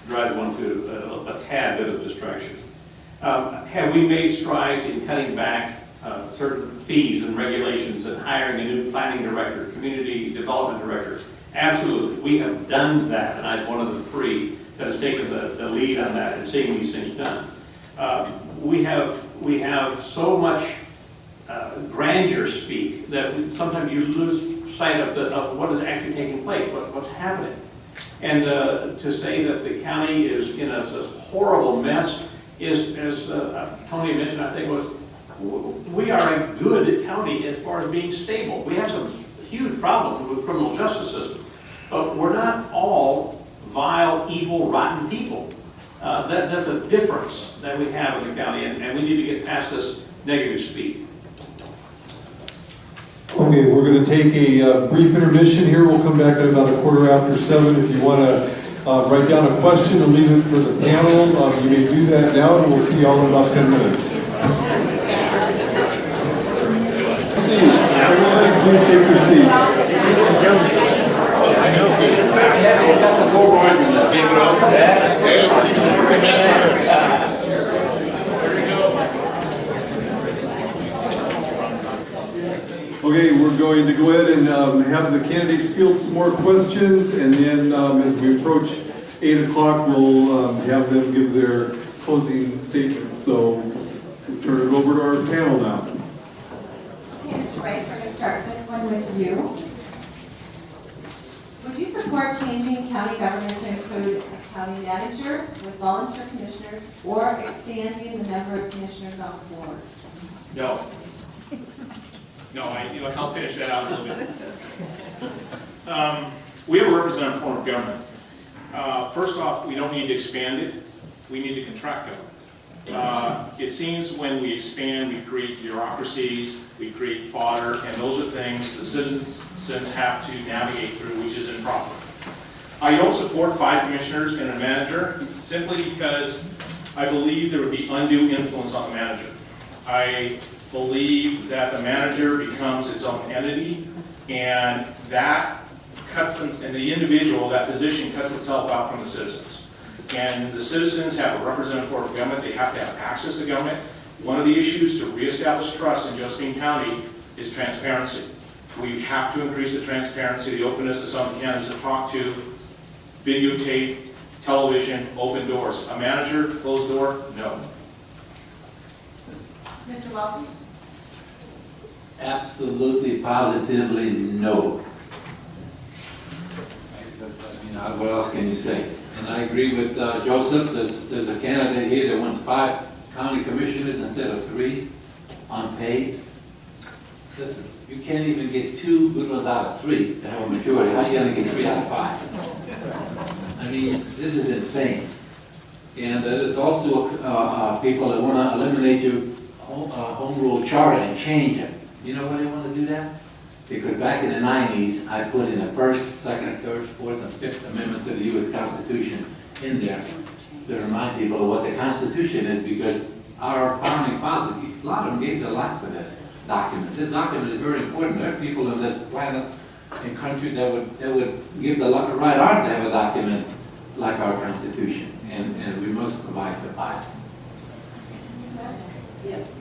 drives one to a tad bit of distraction. Have we made strides in cutting back certain fees and regulations and hiring a new planning director, community development director? Absolutely. We have done that, and I'm one of the three that has taken the lead on that and seeing these things done. We have so much grandeur speak that sometimes you lose sight of what is actually taking place, what's happening. And to say that the county is in a horrible mess is, as Tony mentioned, I think was, we are a good county as far as being stable. We have some huge problems with the criminal justice system, but we're not all vile, evil, rotten people. That's a difference that we have in the county, and we need to get past this negative speed. Okay, we're going to take a brief intermission here. We'll come back at about 7:15. If you want to write down a question and leave it for the panel, you may do that now, and we'll see you all in about 10 minutes. Seats. Everybody, please take your seats. Okay, we're going to go ahead and have the candidates field some more questions, and then as we approach 8 o'clock, we'll have them give their closing statements. So we'll turn it over to our panel now. Okay, Mr. Rice, we're going to start this one with you. Would you support changing county government to include a county manager with volunteer commissioners, or expanding the number of commissioners on the board? No. No, I'll finish that out a little bit. We have a representative form of government. First off, we don't need to expand it. We need to contract government. It seems when we expand, we create bureaucracies, we create fodder, and those are things the citizens have to navigate through, which is improper. I don't support 5 commissioners and a manager simply because I believe there would be undue influence on the manager. I believe that the manager becomes its own entity, and that cuts them, and the individual, that position cuts itself out from the citizens. And the citizens have a representative form of government. They have to have access to government. One of the issues to reestablish trust in Josephine County is transparency. We have to increase the transparency, the openness of some of the candidates to talk to, videotape, television, open doors. A manager, closed door, no. Mr. Walton? Absolutely, positively, no. What else can you say? And I agree with Joseph. There's a candidate here that wants 5 county commissioners instead of 3, unpaid. Listen, you can't even get 2 good ones out of 3 to have a majority. How are you going to get 3 out of 5? I mean, this is insane. And there's also people that want to eliminate your home rule charter and change it. You know why they want to do that? Because back in the 90s, I put in the 1st, 2nd, 3rd, 4th, and 5th Amendment to the U.S. Constitution in there to remind people of what the Constitution is, because our founding fathers, a lot of them gave their life for this document. This document is very important. There are people on this planet and country that would give the right arm to have a document like our Constitution, and we must abide by it. Yes.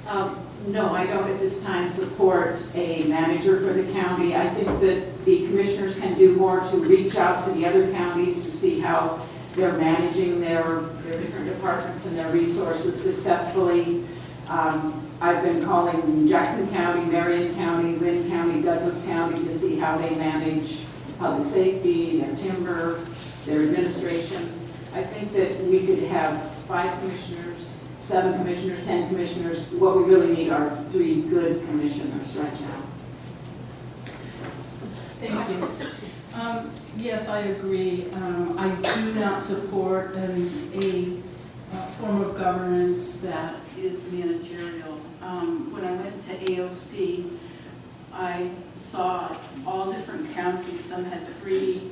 No, I don't at this time support a manager for the county. I think that the commissioners can do more to reach out to the other counties to see how they're managing their different departments and their resources successfully. I've been calling Jackson County, Marion County, Lynn County, Douglas County to see how they manage public safety, their timber, their administration. I think that we could have 5 commissioners, 7 commissioners, 10 commissioners. What we really need are 3 good commissioners right now. Thank you. Yes, I agree. I do not support a form of governance that is managerial. When I went to AOC, I saw all different counties. Some had 3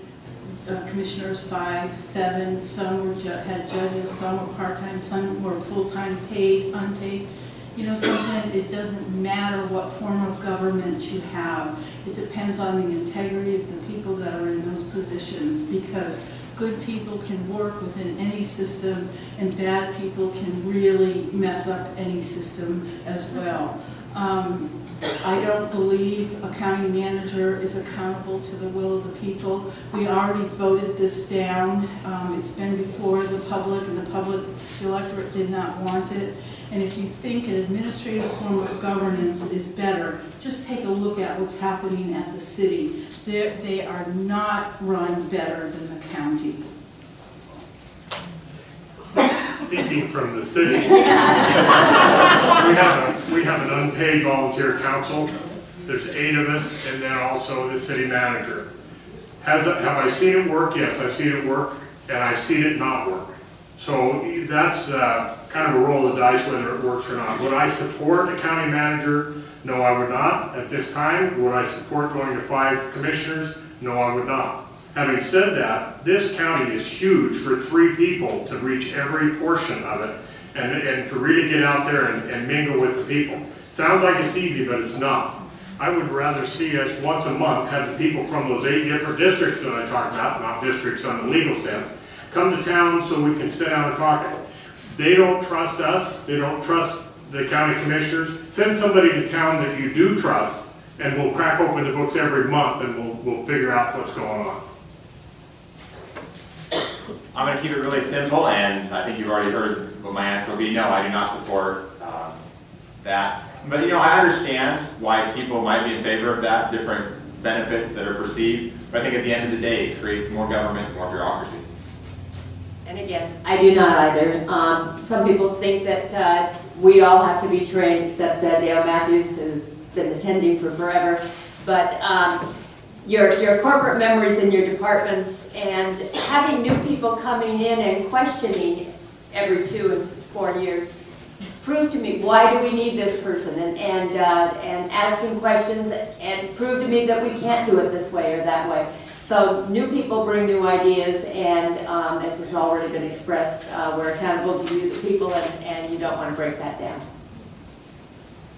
commissioners, 5, 7. Some had judges. Some were part-time. Some were full-time, paid, unpaid. You know something, it doesn't matter what form of government you have. It depends on the integrity of the people that are in those positions, because good people can work within any system and bad people can really mess up any system as well. I don't believe a county manager is accountable to the will of the people. We already voted this down. It's been before the public, and the electorate did not want it. And if you think an administrative form of governance is better, just take a look at what's happening at the city. They are not run better than the county. speaking from the city. We have an unpaid volunteer council. There's 8 of us, and then also the city manager. Have I seen it work? Yes, I've seen it work, and I've seen it not work. So that's kind of a roll of the dice whether it works or not. Would I support a county manager? No, I would not at this time. Would I support going to 5 commissioners? No, I would not. Having said that, this county is huge for 3 people to reach every portion of it and to really get out there and mingle with the people. Sounds like it's easy, but it's not. I would rather see us once a month have the people from those 8 different districts that I talked about, not districts on the legal sense, come to town so we can sit down and talk. They don't trust us. They don't trust the county commissioners. Send somebody to town that you do trust, and we'll crack open the books every month, and we'll figure out what's going on. I'm going to keep it really simple, and I think you've already heard what my answer will be. No, I do not support that. But I understand why people might be in favor of that, different benefits that are perceived. But I think at the end of the day, it creates more government, more bureaucracy. And again, I do not either. Some people think that we all have to be trained, except Dale Matthews, who's been attending for forever. But your corporate memories in your departments and having new people coming in and questioning every 2 and 4 years, prove to me why do we need this person, and asking questions and prove to me that we can't do it this way or that way. So new people bring new ideas, and as has already been expressed, we're accountable to you, the people, and you don't want to break that down.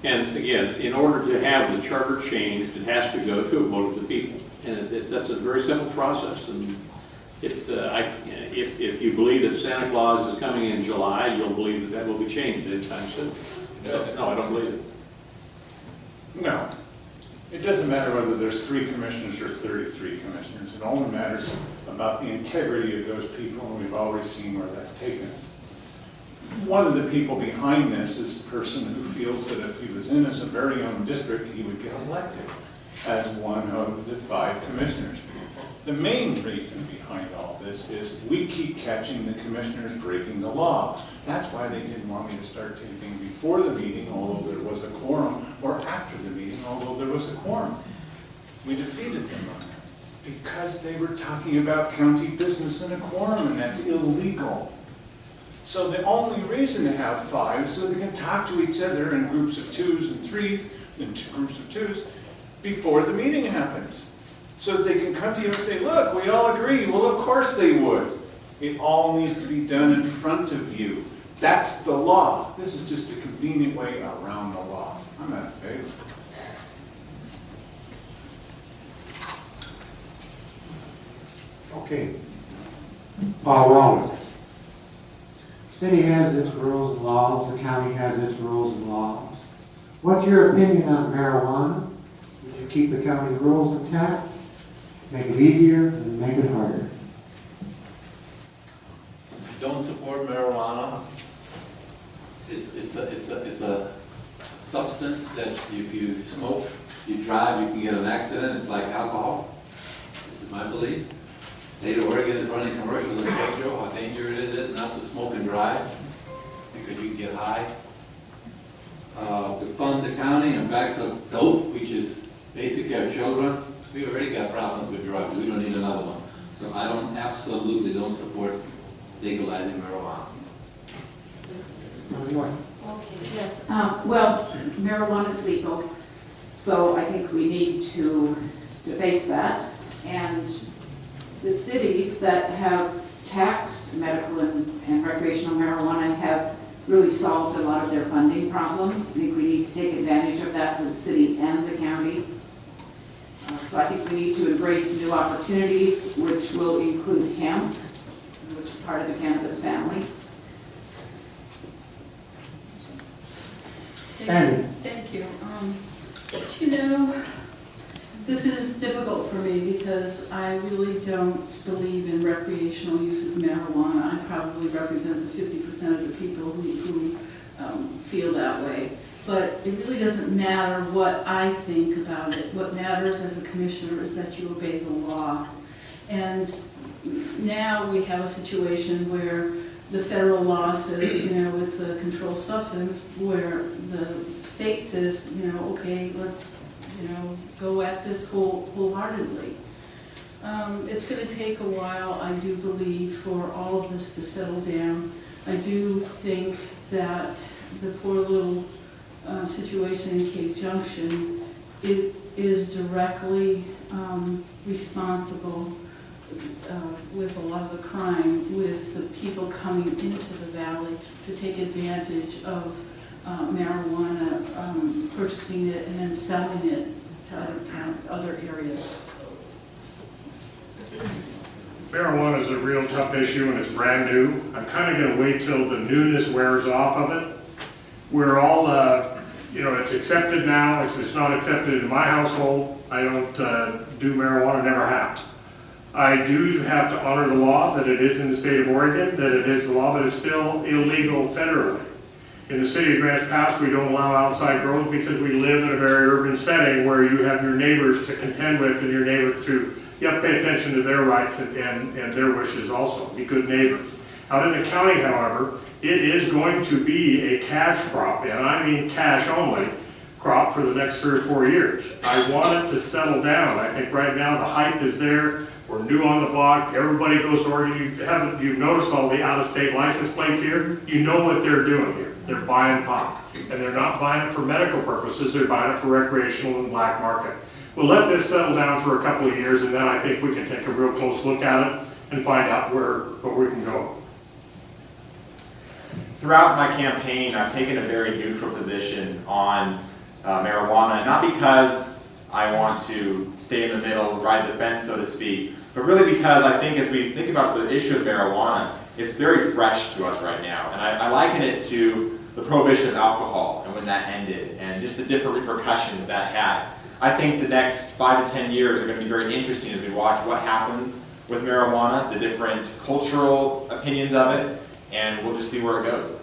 And again, in order to have the charter changed, it has to go to a vote of the people. And that's a very simple process. And if you believe that Santa Claus is coming in July, you'll believe that will be changed anytime soon. No, I don't believe it. No. It doesn't matter whether there's 3 commissioners or 33 commissioners. It only matters about the integrity of those people, and we've already seen where that's taken us. One of the people behind this is a person who feels that if he was in his very own district, he would get elected as one of the 5 commissioners. The main reason behind all this is we keep catching the commissioners breaking the law. That's why they didn't want me to start taping before the meeting, although there was a quorum, or after the meeting, although there was a quorum. We defeated them on that because they were talking about county business in a quorum, and that's illegal. So the only reason to have 5 is so they can talk to each other in groups of 2s and 3s, in groups of 2s, before the meeting happens. So that they can come to you and say, look, we all agree. Well, of course they would. It all needs to be done in front of you. That's the law. This is just a convenient way around the law. I'm not in favor. Okay. Paul Walters. City has its rules and laws, the county has its rules and laws. What's your opinion on marijuana? Would you keep the county rules intact, make it easier, and make it harder? Don't support marijuana. It's a substance that if you smoke, you drive, you can get an accident. It's like alcohol. This is my belief. State of Oregon is running commercials and show you how dangerous it is not to smoke and drive because you can get high. To fund the county and backs up dope, which is basically our children. We've already got problems with drugs. We don't need another one. So I absolutely don't support legalizing marijuana. Okay, yes. Well, marijuana is legal, so I think we need to face that. And the cities that have taxed medical and recreational marijuana have really solved a lot of their funding problems. I think we need to take advantage of that for the city and the county. So I think we need to embrace new opportunities, which will include hemp, which is part of the cannabis family. Thank you. This is difficult for me because I really don't believe in recreational use of marijuana. I probably represent the 50% of the people who feel that way. But it really doesn't matter what I think about it. What matters as a commissioner is that you obey the law. And now we have a situation where the federal law says, it's a controlled substance, where the state says, okay, let's, go at this wholeheartedly. It's going to take a while, I do believe, for all of this to settle down. I do think that the poor little situation in Cape Junction, it is directly responsible with a lot of the crime, with the people coming into the valley to take advantage of marijuana, purchasing it and then selling it to other areas. Marijuana is a real tough issue and it's brand new. I'm kind of going to wait till the newness wears off of it. We're all, it's accepted now. It's not accepted in my household. I don't do marijuana, never have. I do have to honor the law that it is in the state of Oregon, that it is the law, but it's still illegal federally. In the city of Grants Pass, we don't allow outside growth because we live in a very urban setting where you have your neighbors to contend with and your neighbors to, you have to pay attention to their rights and their wishes also, be good neighbors. Out in the county, however, it is going to be a cash crop, and I mean cash only, crop for the next 3 or 4 years. I want it to settle down. I think right now the hype is there. We're new on the block. Everybody goes to Oregon. You've noticed all the out-of-state license plates here. You know what they're doing here. They're buying pot. And they're not buying it for medical purposes. They're buying it for recreational and black market. We'll let this settle down for a couple of years, and then I think we can take a real close look at it and find out where we can go. Throughout my campaign, I've taken a very neutral position on marijuana, not because I want to stay in the middle, ride the fence, so to speak, but really because I think as we think about the issue of marijuana, it's very fresh to us right now. And I liken it to the prohibition of alcohol and when that ended, and just the different repercussions that had. I think the next 5 to 10 years are going to be very interesting as we watch what happens with marijuana, the different cultural opinions of it, and we'll just see where it goes.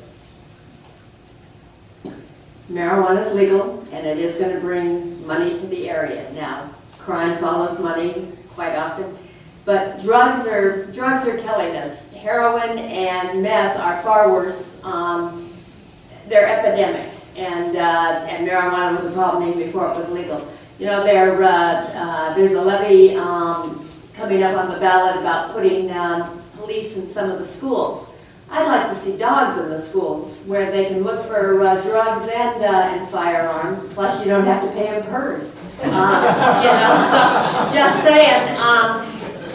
Marijuana is legal, and it is going to bring money to the area. Now, crime follows money quite often, but drugs are killing us. Heroin and meth are far worse. They're epidemic, and marijuana was a problem even before it was legal. There's a levy coming up on the ballot about putting police in some of the schools. I'd like to see dogs in the schools where they can look for drugs and firearms. Plus, you don't have to pay them PERS. So just saying.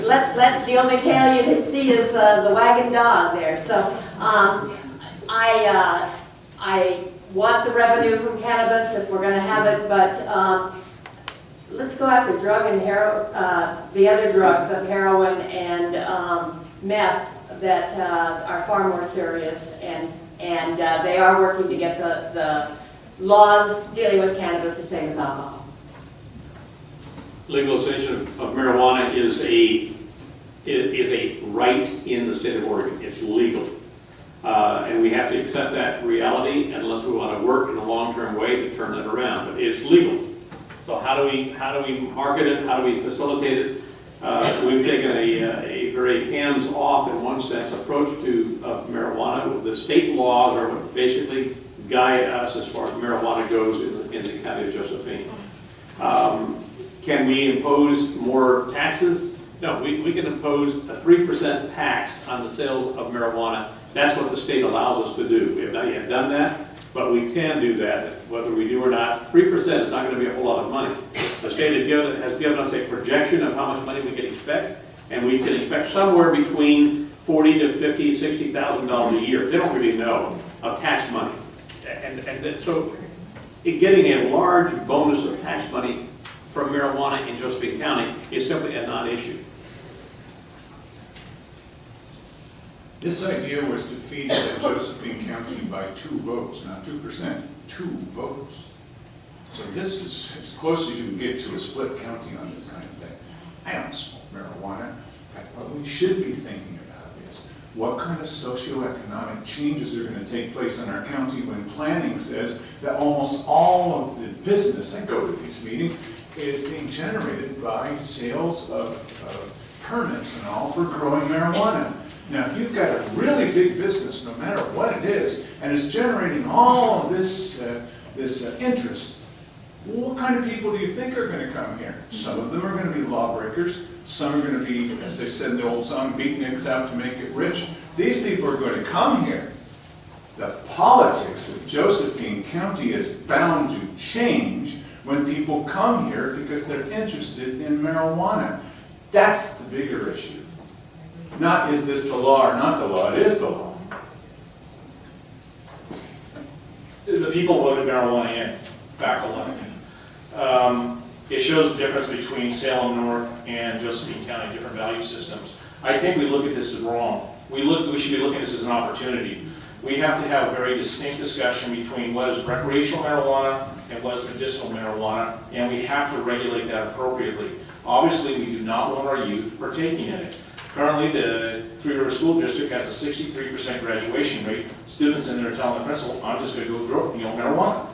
Let the only tail you can see is the wagging dog there. So I want the revenue from cannabis if we're going to have it, but let's go after drug and the other drugs of heroin and meth that are far more serious, and they are working to get the laws dealing with cannabis the same as alcohol. Legalization of marijuana is a right in the state of Oregon. It's legal. And we have to accept that reality unless we want to work in a long-term way to turn it around. But it's legal. So how do we market it? How do we facilitate it? We've taken a very hands-off, in one sense, approach to marijuana. The state laws are what basically guide us as far as marijuana goes in the county of Josephine. Can we impose more taxes? No, we can impose a 3% tax on the sales of marijuana. That's what the state allows us to do. We have not yet done that, but we can do that. Whether we do or not, 3% is not going to be a whole lot of money. The state has given us a projection of how much money we can expect, and we can expect somewhere between $40,000 to $50,000, $60,000 a year. They don't really know of tax money, so getting a large bonus of tax money from marijuana in Josephine County is simply a non-issue. This idea was defeated at Josephine County by 2 votes, not 2%, 2 votes. So this is as close as you can get to a split county on this kind of thing. I don't smoke marijuana, but what we should be thinking about is what kind of socioeconomic changes are going to take place in our county when planning says that almost all of the business, I go to these meetings, is being generated by sales of permits and all for growing marijuana. Now, if you've got a really big business, no matter what it is, and it's generating all of this interest, well, what kind of people do you think are going to come here? Some of them are going to be lawbreakers. Some are going to be, as they said in the old song, beatniks out to make it rich. These people are going to come here. The politics of Josephine County is bound to change when people come here because they're interested in marijuana. That's the bigger issue. Not is this the law or not the law, it is the law. The people voted marijuana in back 11. It shows the difference between Salem North and Josephine County, different value systems. I think we look at this as wrong. We should be looking at this as an opportunity. We have to have a very distinct discussion between what is recreational marijuana and what is medicinal marijuana, and we have to regulate that appropriately. Obviously, we do not want our youth partaking in it. Currently, the Three River School District has a 63% graduation rate. Students in there telling the principal, I'm just going to go grow marijuana.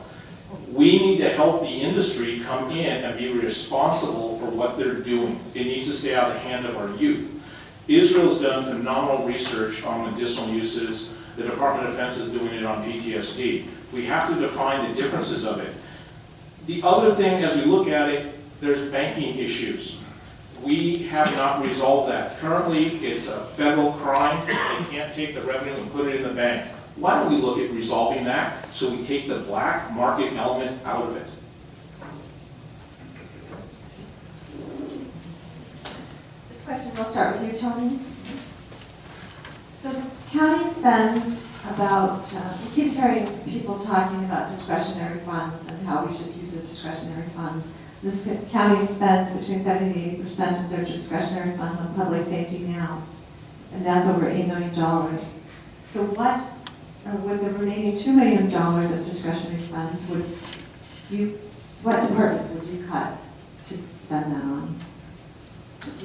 We need to help the industry come in and be responsible for what they're doing. It needs to stay out of the hand of our youth. Israel's done phenomenal research on medicinal uses. The Department of Defense is doing it on PTSD. We have to define the differences of it. The other thing, as we look at it, there's banking issues. We have not resolved that. Currently, it's a federal crime. They can't take the revenue and put it in the bank. Why don't we look at resolving that so we take the black market element out of it? This question will start with you, Tony. So this county spends about, we keep hearing people talking about discretionary funds and how we should use the discretionary funds. This county spends between 70 and 80% of their discretionary funds on public safety now, and that's over $8 million. So what, with the remaining $2 million of discretionary funds, what departments would you cut to spend that on?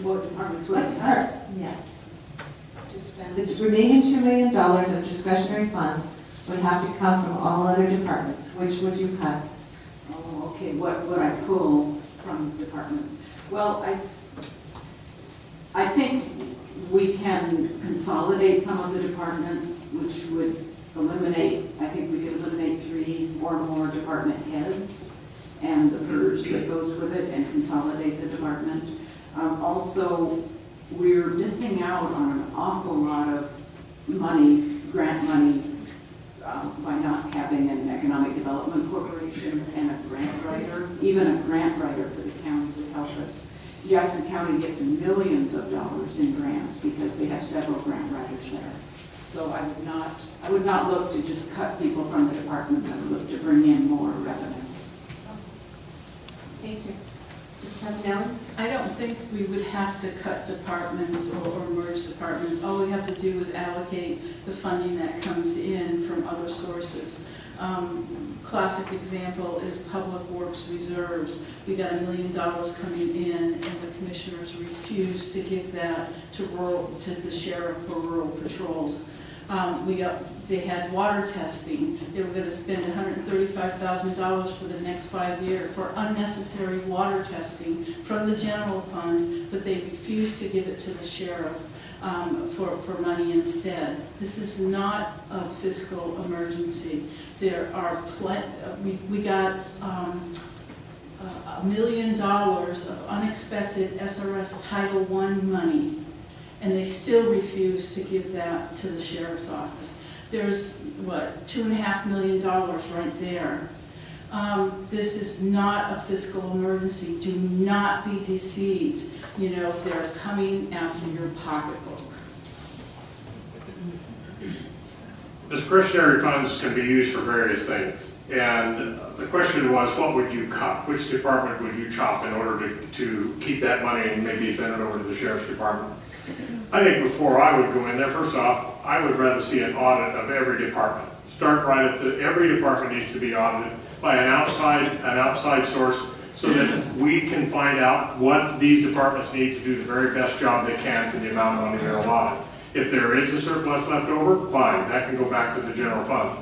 What departments would you cut? Yes. To spend? The remaining $2 million of discretionary funds would have to come from all other departments. Which would you cut? Oh, okay, what would I pull from departments? Well, I think we can consolidate some of the departments, which would eliminate, I think we could eliminate 3 or more department heads and the PERS that goes with it and consolidate the department. Also, we're missing out on an awful lot of money, grant money, by not having an economic development corporation and a grant writer. Even a grant writer for the county would help us. Jackson County gets millions of dollars in grants because they have several grant writers there. So I would not look to just cut people from the departments. I would look to bring in more revenue. Thank you. Ms. Casanelli? I don't think we would have to cut departments or merge departments. All we have to do is allocate the funding that comes in from other sources. Classic example is Public Works reserves. We got $1 million coming in, and the commissioners refused to give that to the sheriff for rural patrols. They had water testing. They were going to spend $135,000 for the next 5 years for unnecessary water testing from the general fund, but they refused to give it to the sheriff for money instead. This is not a fiscal emergency. There are we got $1 million of unexpected SRS Title I money, and they still refuse to give that to the sheriff's office. There's, $2.5 million right there. This is not a fiscal emergency. Do not be deceived. They're coming after your pocketbook. Discretionary funds can be used for various things. And the question was, what would you cut? Which department would you chop in order to keep that money and maybe send it over to the sheriff's department? I think before I would go in there, first off, I would rather see an audit of every department. Start right at every department needs to be audited by an outside source so that we can find out what these departments need to do the very best job they can for the amount of money they're allotted. If there is a surplus left over, fine, that can go back to the general fund.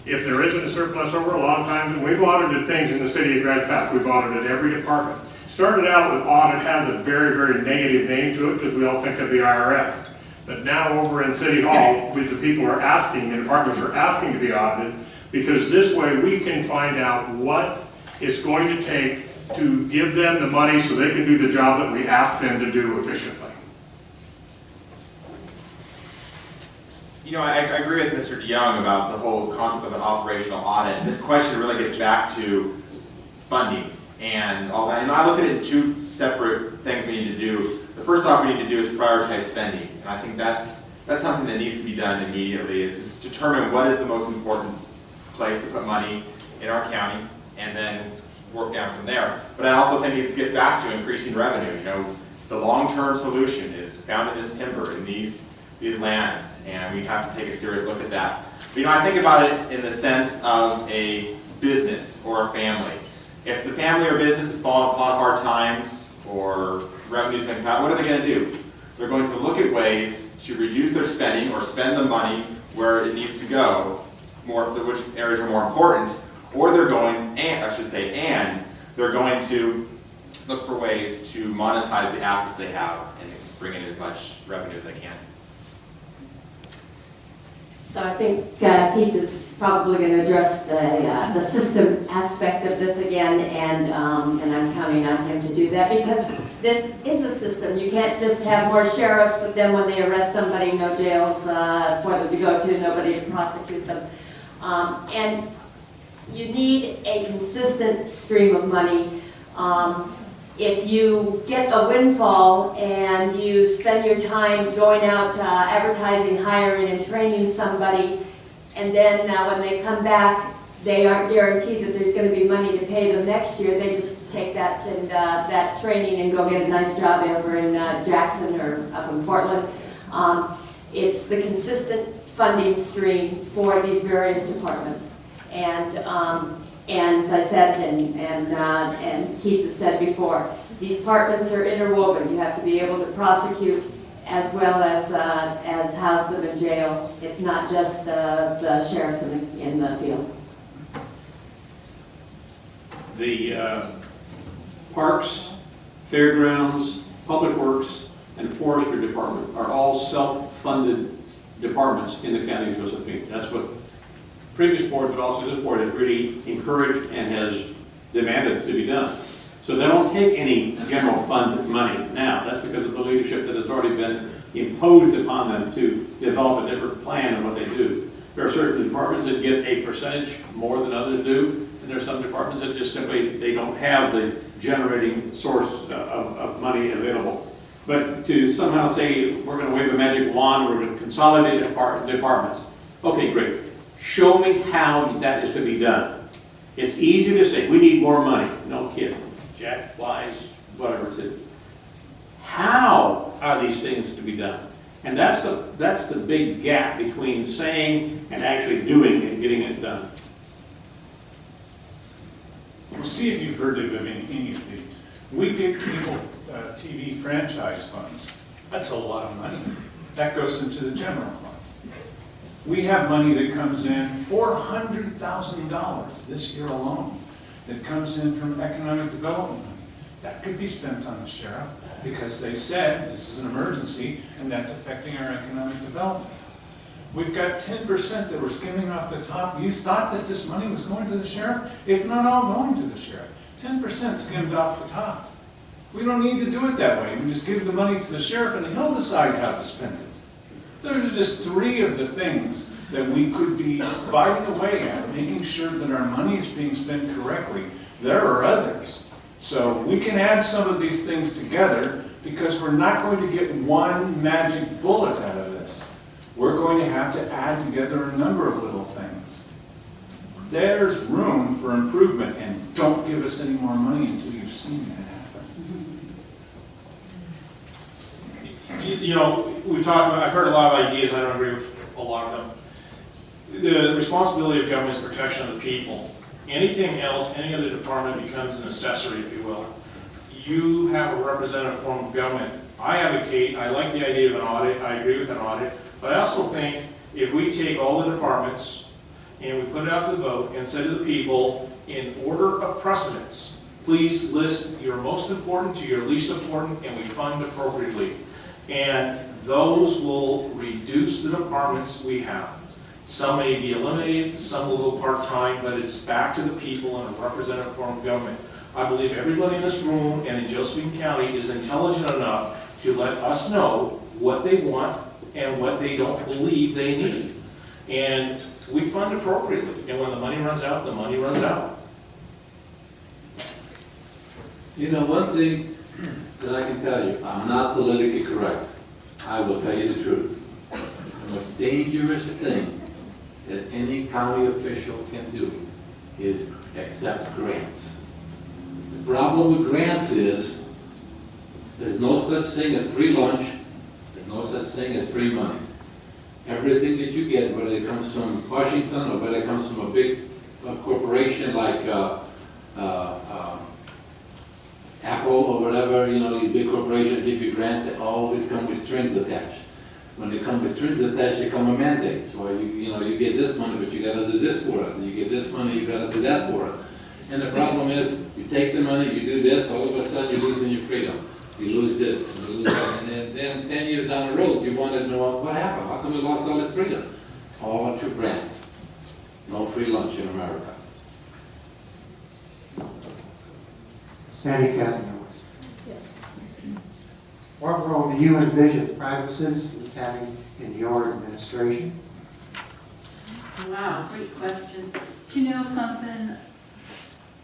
If there isn't a surplus over, a lot of times, and we've audited things in the city of Grants Pass, we've audited every department. Started out with audit has a very, very negative name to it because we all think of the IRS. But now over in City Hall, the people are asking, the departments are asking to be audited, because this way we can find out what it's going to take to give them the money so they can do the job that we ask them to do efficiently. You know, I agree with Mr. DeYoung about the whole concept of an operational audit. This question really gets back to funding and all that. You know, I look at it in two separate things we need to do. The first off we need to do is prioritize spending. And I think that's something that needs to be done immediately, is to determine what is the most important place to put money in our county and then work down from there. But I also think it gets back to increasing revenue. You know, the long-term solution is found in this timber, in these lands, and we have to take a serious look at that. But, you know, I think about it in the sense of a business or a family. If the family or business is falling upon hard times or revenue's been cut, what are they going to do? They're going to look at ways to reduce their spending or spend the money where it needs to go, which areas are more important, or they're going, and they're going to look for ways to monetize the assets they have and bring in as much revenue as they can. So I think Keith is probably going to address the system aspect of this again, and I'm counting on him to do that, because this is a system. You can't just have more sheriffs, but then when they arrest somebody, no jails for them to go to, nobody to prosecute them. And you need a consistent stream of money. If you get a windfall and you spend your time going out advertising, hiring, and training somebody, and then when they come back, they aren't guaranteed that there's going to be money to pay them next year. They just take that and that training and go get a nice job over in Jackson or up in Portland. It's the consistent funding stream for these various departments. And as I said, and Keith has said before, these departments are interwoven. You have to be able to prosecute as well as house them in jail. It's not just the sheriffs in the field. The parks, fairgrounds, public works, and forestry department are all self-funded departments in the county of Josephine. That's what previous board, but also this board, has really encouraged and has demanded to be done. So they don't take any general fund money now. That's because of the leadership that has already been imposed upon them to develop a different plan of what they do. There are certain departments that get a percentage more than others do, and there are some departments that just simply, they don't have the generating source of money available. But to somehow say, we're going to wave a magic wand, we're going to consolidate departments. Okay, great. Show me how that is to be done. It's easy to say, we need more money. No kidding. Jack, flies, whatever it is. How are these things to be done? And that's the big gap between saying and actually doing and getting it done. We'll see if you've heard of any of these. We give people TV franchise funds. That's a lot of money. That goes into the general fund. We have money that comes in, $400,000 this year alone, that comes in from economic development money. That could be spent on the sheriff because they said this is an emergency and that's affecting our economic development. We've got 10% that we're skimming off the top. You thought that this money was going to the sheriff? It's not all going to the sheriff. 10% skimmed off the top. We don't need to do it that way. We just give the money to the sheriff and he'll decide how to spend it. Those are just three of the things that we could be fighting away at, making sure that our money is being spent correctly. There are others. So we can add some of these things together because we're not going to get one magic bullet out of this. We're going to have to add together a number of little things. There's room for improvement, and don't give us any more money until you've seen that happen. You know, we've talked about, I've heard a lot of ideas, I don't agree with a lot of them. The responsibility of government is protection of the people. Anything else, any other department becomes an accessory, if you will. You have a representative form of government. I advocate, I like the idea of an audit, I agree with an audit, but I also think if we take all the departments and we put it out to the vote and say to the people, in order of precedence, please list your most important to your least important, and we fund appropriately. And those will reduce the departments we have. Some may be eliminated, some will go part-time, but it's back to the people in a representative form of government. I believe everybody in this room and in Josephine County is intelligent enough to let us know what they want and what they don't believe they need. And we fund appropriately, and when the money runs out, the money runs out. You know, one thing that I can tell you, I'm not politically correct. I will tell you the truth. The most dangerous thing that any county official can do is accept grants. The problem with grants is there's no such thing as free lunch, there's no such thing as free money. Everything that you get, whether it comes from Washington or whether it comes from a big corporation like Apple or whatever, you know, these big corporations give you grants that always come with strings attached. When they come with strings attached, they come with mandates. Or you know, you get this money, but you got to do this for it. You get this money, you got to do that for it. And the problem is, you take the money, you do this, all of a sudden you're losing your freedom. You lose this, and you lose that, and then 10 years down the road, you want to know what happened. How come we lost all this freedom? All through grants. No free lunch in America. Sandy Casanova. Yes. What role do you envision private citizens having in your administration? Wow, great question. Do you know something?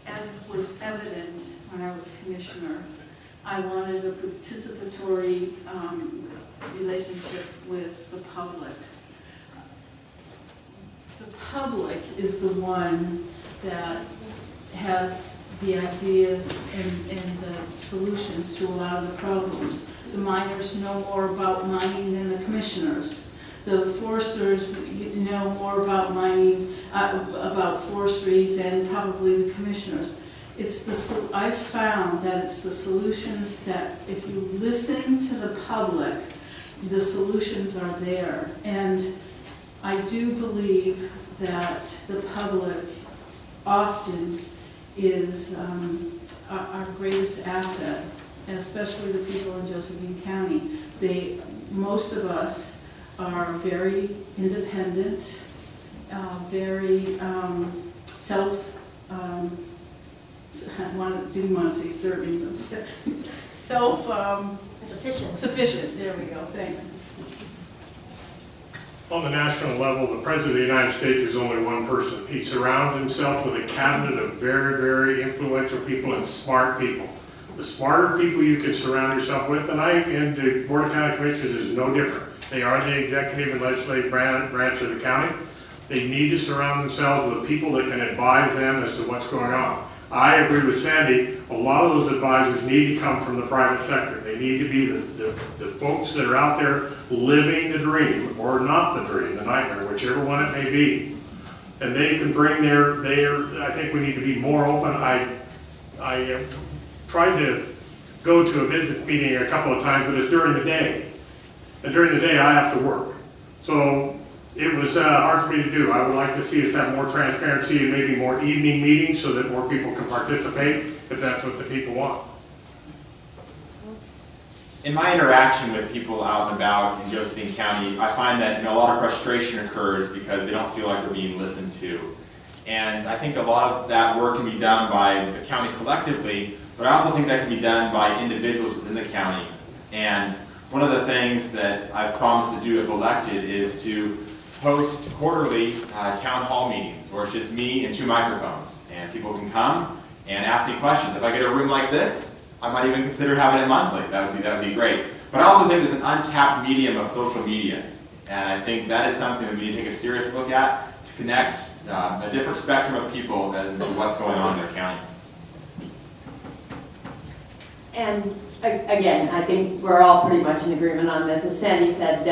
As was evident when I was commissioner, I wanted a participatory relationship with the public. The public is the one that has the ideas and the solutions to a lot of the problems. The miners know more about mining than the commissioners. The foresters know more about mining, about forestry than probably the commissioners. I've found that it's the solutions that if you listen to the public, the solutions are there. And I do believe that the public often is our greatest asset, and especially the people in Josephine County. Most of us are very independent, very didn't want to say serving, but sufficient. There we go. Thanks. On the national level, the President of the United States is only one person. He surrounds himself with a cabinet of very, very influential people and smart people. The smarter people you can surround yourself with, and the Board of County Commissioners is no different. They are the executive and legislative branch of the county. They need to surround themselves with people that can advise them as to what's going on. I agree with Sandy, a lot of those advisors need to come from the private sector. They need to be the folks that are out there living the dream, or not the dream, the nightmare, whichever one it may be. And they can bring I think we need to be more open. I tried to go to a business meeting a couple of times, but it's during the day. And during the day I have to work. So it was hard for me to do. I would like to see us have more transparency and maybe more evening meetings so that more people can participate, if that's what the people want. In my interaction with people out and about in Josephine County, I find that a lot of frustration occurs because they don't feel like they're being listened to. And I think a lot of that work can be done by the county collectively, but I also think that can be done by individuals within the county. And one of the things that I've promised to do if elected is to host quarterly town hall meetings where it's just me and 2 microphones, and people can come and ask me questions. If I get a room like this, I might even consider having it monthly. That would be great. But I also think there's an untapped medium of social media, and I think that is something that we need to take a serious look at to connect a different spectrum of people as to what's going on in their county. And again, I think we're all pretty much in agreement on this. As Sandy said,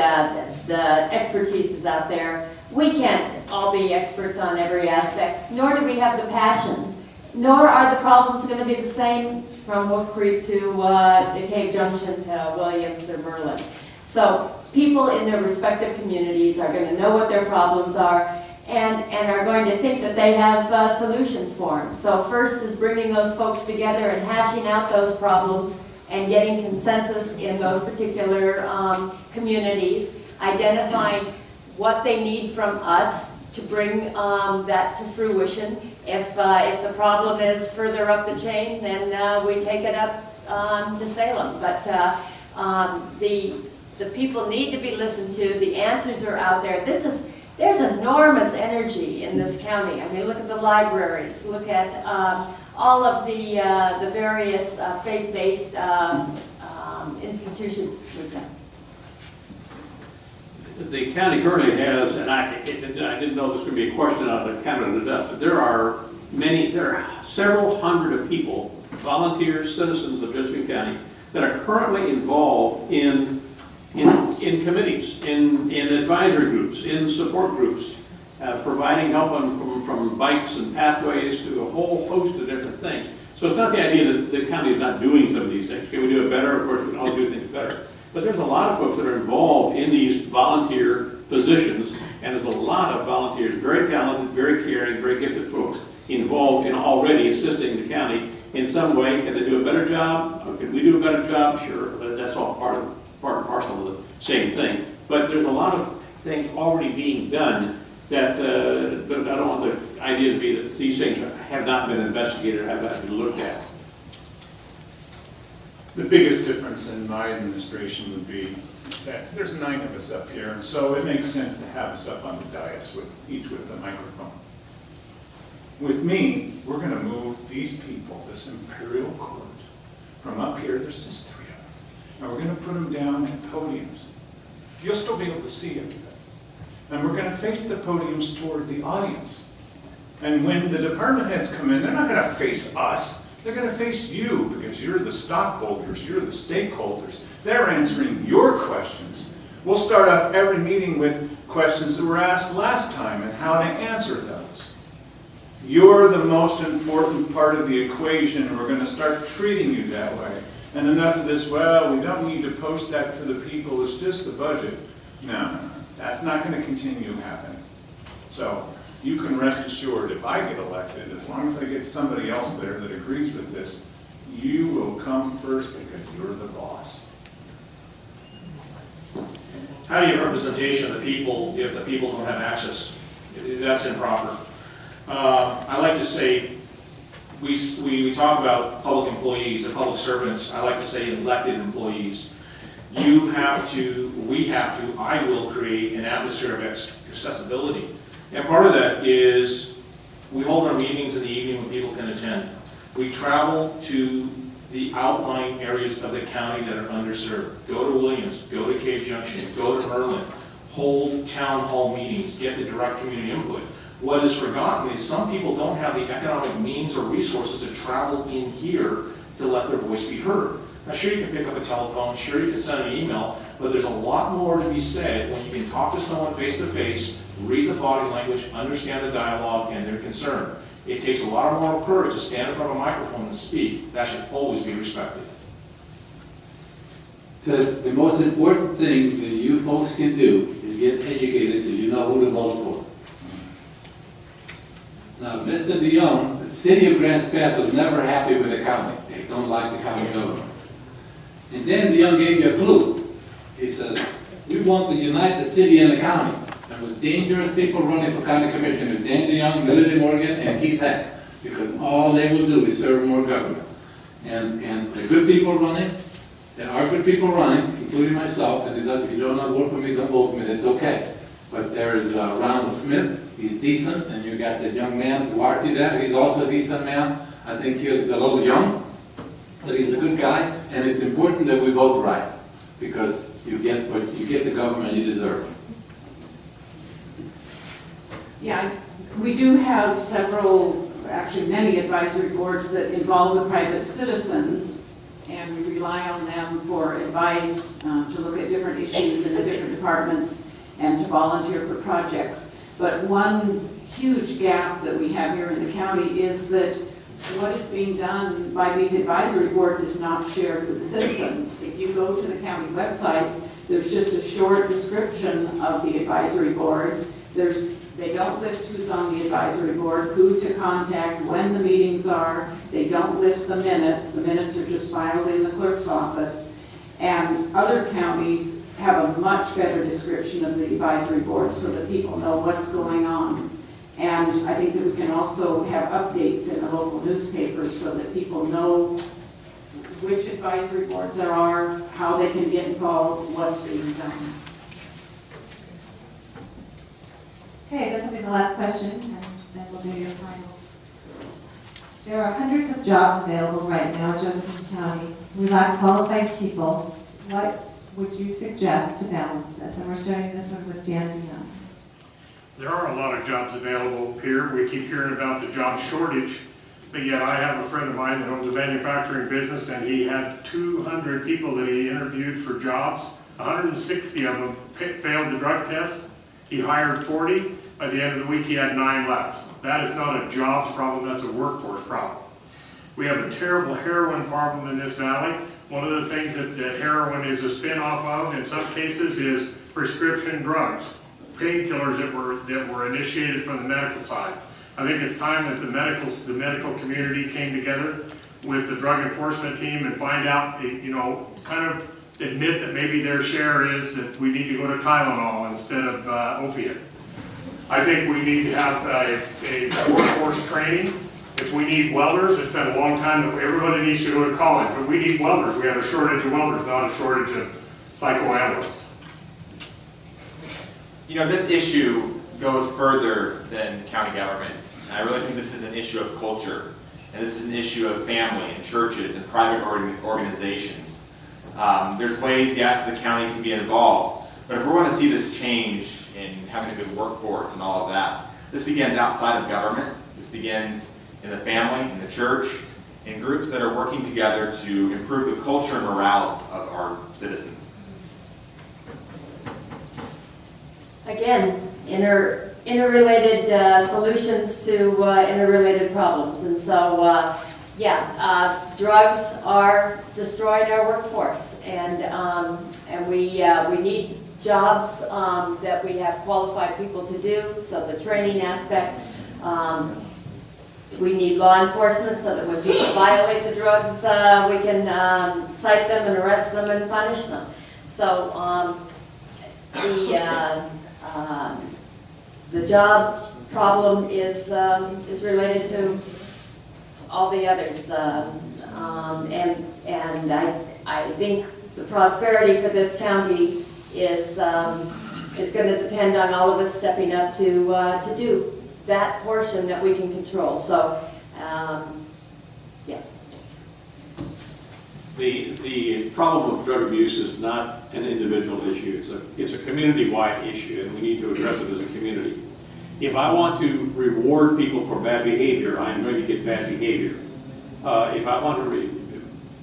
the expertise is out there. We can't all be experts on every aspect, nor do we have the passions, nor are the problems going to be the same from Wolf Creek to DeKalb Junction to Williams or Merlin. So people in their respective communities are going to know what their problems are, and are going to think that they have solutions for them. So first is bringing those folks together and hashing out those problems and getting consensus in those particular communities, identifying what they need from us to bring that to fruition. If the problem is further up the chain, then we take it up to Salem. But the people need to be listened to. The answers are out there. There's enormous energy in this county. I mean, look at the libraries. Look at all of the various faith-based institutions with them. The county currently has, and I didn't know this was going to be a question out of the county to death, but there are several hundred of people, volunteers, citizens of Josephine County, that are currently involved in committees, in advisory groups, in support groups, providing help from bikes and pathways to a whole host of different things. So it's not the idea that the county is not doing some of these things. Can we do it better? Of course, we can all do things better. But there's a lot of folks that are involved in these volunteer positions, and there's a lot of volunteers, very talented, very caring, very gifted folks involved in already assisting the county in some way. Can they do a better job? Can we do a better job? Sure, but that's all part and parcel of the same thing. But there's a lot of things already being done that, but I don't want the idea to be that these things have not been investigated or have not been looked at. The biggest difference in my administration would be that there's 9 of us up here, and so it makes sense to have us up on the dais, each with a microphone. With me, we're going to move these people, this imperial court, from up here, there's just 3 of them, and we're going to put them down at podiums. You'll still be able to see everything. And we're going to face the podiums toward the audience. And when the department heads come in, they're not going to face us. They're going to face you because you're the stockholders, you're the stakeholders. They're answering your questions. We'll start off every meeting with questions that were asked last time and how to answer those. You're the most important part of the equation, and we're going to start treating you that way. And enough of this, well, we don't need to post that for the people, it's just the budget. No, that's not going to continue happening. So you can rest assured, if I get elected, as long as I get somebody else there that agrees with this, you will come first because you're the boss. How do you have representation of the people if the people don't have access? That's improper. I like to say, we talk about public employees and public servants. I like to say elected employees. You have to, we have to, I will create an atmosphere of accessibility. And part of that is we hold our meetings in the evening when people can attend. We travel to the outlying areas of the county that are underserved. Go to Williams, go to Cave Junction, go to Merlin, hold town hall meetings, get the direct community input. What is forgotten is some people don't have the economic means or resources to travel in here to let their voice be heard. Now sure, you can pick up a telephone, sure you can send an email, but there's a lot more to be said when you can talk to someone face to face, read the body language, understand the dialogue and their concern. It takes a lot of moral courage to stand in front of a microphone and speak. That should always be respected. The most important thing that you folks can do is get educated so you know who to vote for. Now, Mr. DeYoung, the city of Grants Pass was never happy with the county. They don't like the county government. And then DeYoung gave you a clue. He says, we want to unite the city and the county. And with dangerous people running for county commissioners, Dan DeYoung, Melody Morgan, and Keith Heck, because all they will do is serve more government. And the good people running, there are good people running, including myself, and if you don't want to work for me, don't vote for me, that's okay. But there's Ronald Smith, he's decent, and you got that young man, Duarte there, he's also a decent man. I think he's a little young, but he's a good guy, and it's important that we vote right, because you get the government you deserve. Yeah, we do have several, actually many advisory boards that involve the private citizens, and we rely on them for advice, to look at different issues in the different departments, and to volunteer for projects. But one huge gap that we have here in the county is that what is being done by these advisory boards is not shared with the citizens. If you go to the county website, there's just a short description of the advisory board, They don't list who's on the advisory board, who to contact, when the meetings are. They don't list the minutes. The minutes are just filed in the clerk's office. And other counties have a much better description of the advisory board so that people know what's going on. And I think that we can also have updates in the local newspapers so that people know which advisory boards there are, how they can get involved, what's being done. Okay, this will be the last question, and then we'll do your finals. There are hundreds of jobs available right now in Josephine County. We lack qualified people. What would you suggest to balance this? And we're starting this one with Dan Dion. There are a lot of jobs available here. We keep hearing about the job shortage, but yet I have a friend of mine that owns a manufacturing business, and he had 200 people that he interviewed for jobs. 160 of them failed the drug test. He hired 40. By the end of the week, he had 9 left. That is not a jobs problem, that's a workforce problem. We have a terrible heroin problem in this valley. One of the things that heroin is a spin-off of, in some cases, is prescription drugs, painkillers that were initiated from the medical side. I think it's time that the medical community came together with the drug enforcement team and find out, kind of admit that maybe their share is that we need to go to Tylenol instead of opiates. I think we need to have a workforce training. If we need welders, it's been a long time that everybody needs to go to college, but we need welders. We have a shortage of welders, not a shortage of psychoanalysts. This issue goes further than county government. And I really think this is an issue of culture, and this is an issue of family and churches and private organizations. There's ways, yes, the county can be involved, but if we're going to see this change in having a good workforce and all of that, this begins outside of government. This begins in the family, in the church, in groups that are working together to improve the culture and morale of our citizens. Again, interrelated solutions to interrelated problems. And so, drugs are destroying our workforce, and we need jobs that we have qualified people to do, so the training aspect. We need law enforcement so that when people violate the drugs, we can cite them and arrest them and punish them. So the job problem is related to all the others, and I think the prosperity for this county is going to depend on all of us stepping up to do that portion that we can control. So, The problem of drug abuse is not an individual issue. It's a community-wide issue, and we need to address it as a community. If I want to reward people for bad behavior, I'm going to get bad behavior. If I want to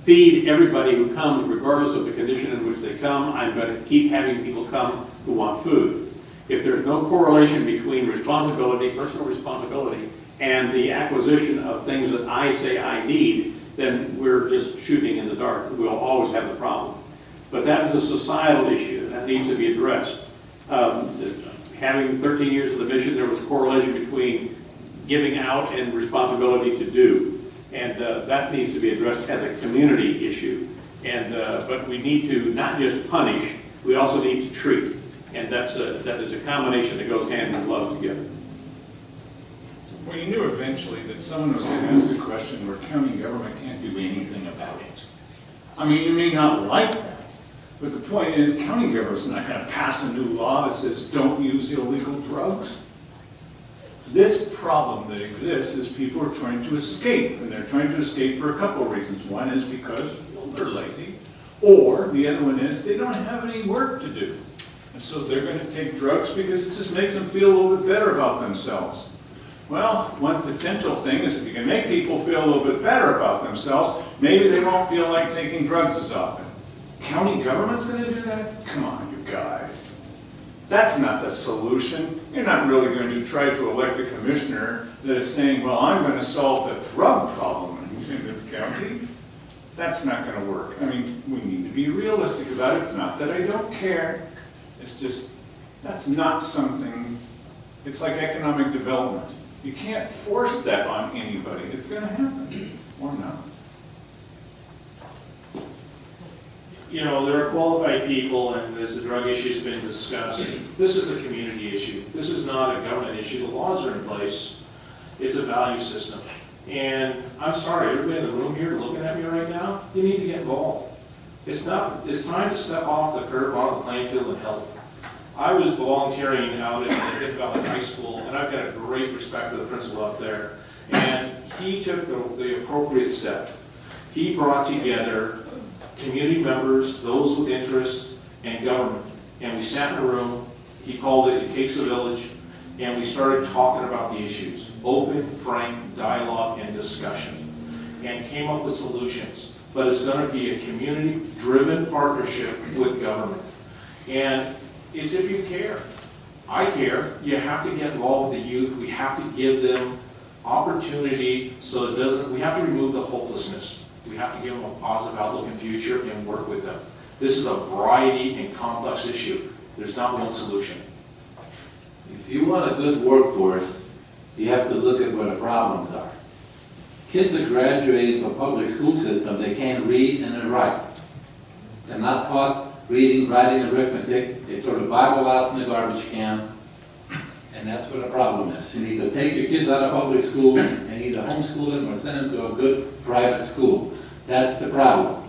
feed everybody who comes, regardless of the condition in which they come, I'm going to keep having people come who want food. If there's no correlation between responsibility, personal responsibility, and the acquisition of things that I say I need, then we're just shooting in the dark. We'll always have the problem. But that is a societal issue that needs to be addressed. Having 13 years of the mission, there was a correlation between giving out and responsibility to do. And that needs to be addressed as a community issue. And but we need to not just punish, we also need to treat. And that is a combination that goes hand in glove together. Well, you knew eventually that someone was going to ask the question where county government can't do anything about it. I mean, you may not like that, but the point is county government's not going to pass a new law that says don't use illegal drugs. This problem that exists is people are trying to escape, and they're trying to escape for a couple of reasons. One is because they're lazy, or the other one is they don't have any work to do. And so they're going to take drugs because it just makes them feel a little bit better about themselves. Well, one potential thing is if you can make people feel a little bit better about themselves, maybe they won't feel like taking drugs as often. County government's going to do that? Come on, you guys. That's not the solution. You're not really going to try to elect a commissioner that is saying, well, I'm going to solve the drug problem in this county. That's not going to work. I mean, we need to be realistic about it. It's not that I don't care. It's just, that's not something It's like economic development. You can't force that on anybody. It's going to happen, or not. You know, there are qualified people, and as the drug issue's been discussed, this is a community issue. This is not a government issue. The laws are in place. It's a value system. And I'm sorry, everybody in the room here looking at me right now, you need to get involved. It's time to step off the curb, on the playing field and help. I was volunteering out at Hidden Valley High School, and I've got a great respect for the principal up there. And he took the appropriate step. He brought together community members, those with interest, and government. And we sat in a room, he called it Takes a Village, and we started talking about the issues. Open, frank dialogue and discussion. And came up with solutions. But it's going to be a community-driven partnership with government. And it's if you care. I care. You have to get involved with the youth. We have to give them opportunity so it doesn't, we have to remove the hopelessness. We have to give them a positive outlook in future and work with them. This is a variety and complex issue. There's not one solution. If you want a good workforce, you have to look at where the problems are. Kids are graduating from public school system, they can't read and write. They're not taught reading, writing, arithmetic. They throw the Bible out in the garbage can, and that's where the problem is. You need to take your kids out of public school and either homeschool them or send them to a good private school. That's the problem.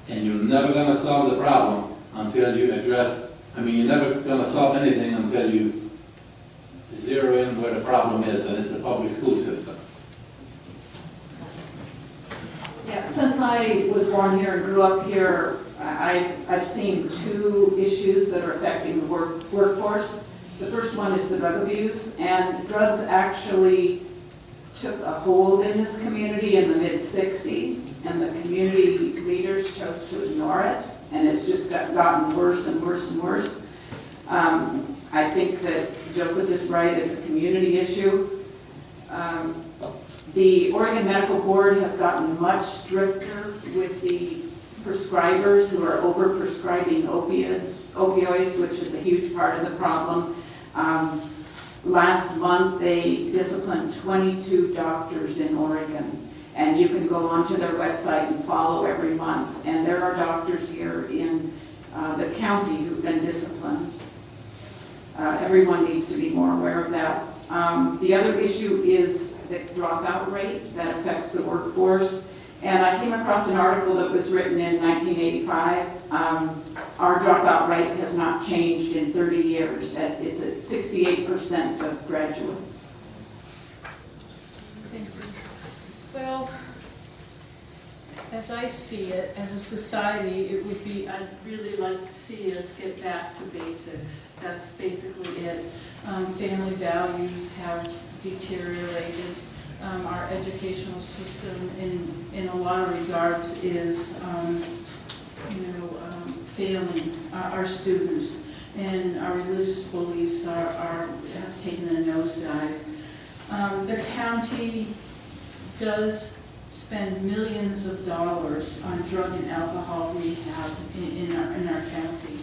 And you're never going to solve the problem until you address, you're never going to solve anything until you zero in where the problem is, and it's the public school system. Yeah, since I was born here and grew up here, I've seen two issues that are affecting the workforce. The first one is the drug abuse, and drugs actually took a hold in this community in the mid-60s, and the community leaders chose to ignore it, and it's just gotten worse and worse and worse. I think that Joseph is right, it's a community issue. The Oregon Medical Board has gotten much stricter with the prescribers who are over-prescribing opioids, which is a huge part of the problem. Last month, they disciplined 22 doctors in Oregon, and you can go onto their website and follow every month. And there are doctors here in the county who've been disciplined. Everyone needs to be more aware of that. The other issue is the dropout rate that affects the workforce. And I came across an article that was written in 1985. Our dropout rate has not changed in 30 years. It's at 68% of graduates. Thank you. Well, as I see it, as a society, it would be, I'd really like to see us get back to basics. That's basically it. Family values have deteriorated. Our educational system in a lot of regards is, failing our students, and our religious beliefs have taken a nosedive. The county does spend millions of dollars on drug and alcohol rehab in our county.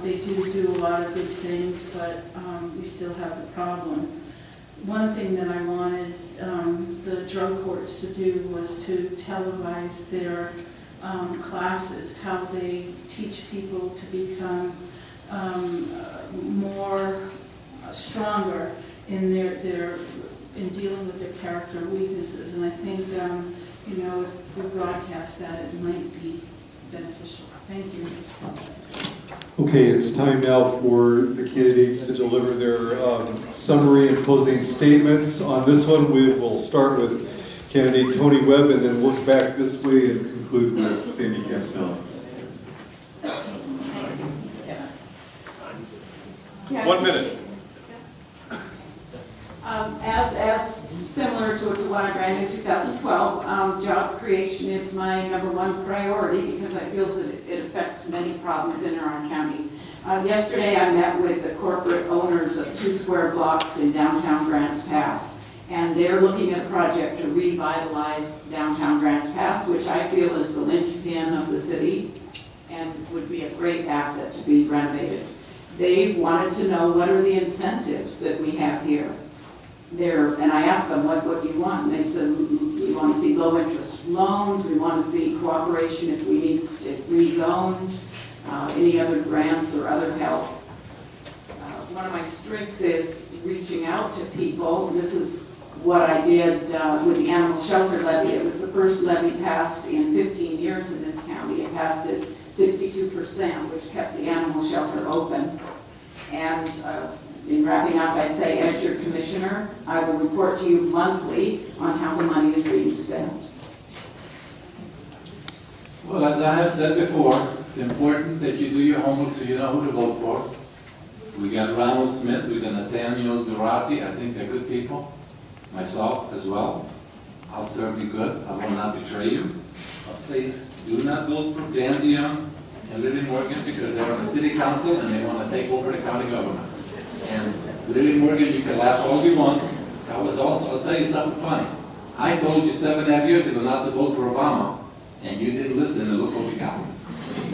They do a lot of good things, but we still have the problem. One thing that I wanted the drug courts to do was to televise their classes, how they teach people to become more stronger in in dealing with their character weaknesses. And I think if we broadcast that, it might be beneficial. Thank you. Okay, it's time now for the candidates to deliver their summary and closing statements. On this one, we will start with candidate Tony Webb and then work back this way and conclude with Sandy Castelli. Yeah. 1 minute. As similar to what I ran in 2012, job creation is my #1 priority because I feel that it affects many problems in our county. Yesterday I met with the corporate owners of 2 square blocks in downtown Grants Pass, and they're looking at a project to revitalize downtown Grants Pass, which I feel is the linchpin of the city and would be a great asset to be renovated. They wanted to know what are the incentives that we have here. And I asked them, what do you want? And they said, we want to see low interest loans, we want to see cooperation if we need it rezoned, any other grants or other help. One of my strengths is reaching out to people. This is what I did with the animal shelter levy. It was the first levy passed in 15 years in this county. It passed at 62%, which kept the animal shelter open. And in wrapping up, I say, as your commissioner, I will report to you monthly on how the money is being spent. Well, as I have said before, it's important that you do your homework so you know who to vote for. We got Ronald Smith, we got Nathaniel Durati. I think they're good people. Myself as well. I'll serve you good. I will not betray you. But please, do not vote for Dan DeYoung and Lily Morgan because they're on the city council and they want to take over the county government. And Lily Morgan, you can laugh all you want. That was also, I'll tell you something funny. I told you 7.5 years ago not to vote for Obama, and you didn't listen, and look what we got.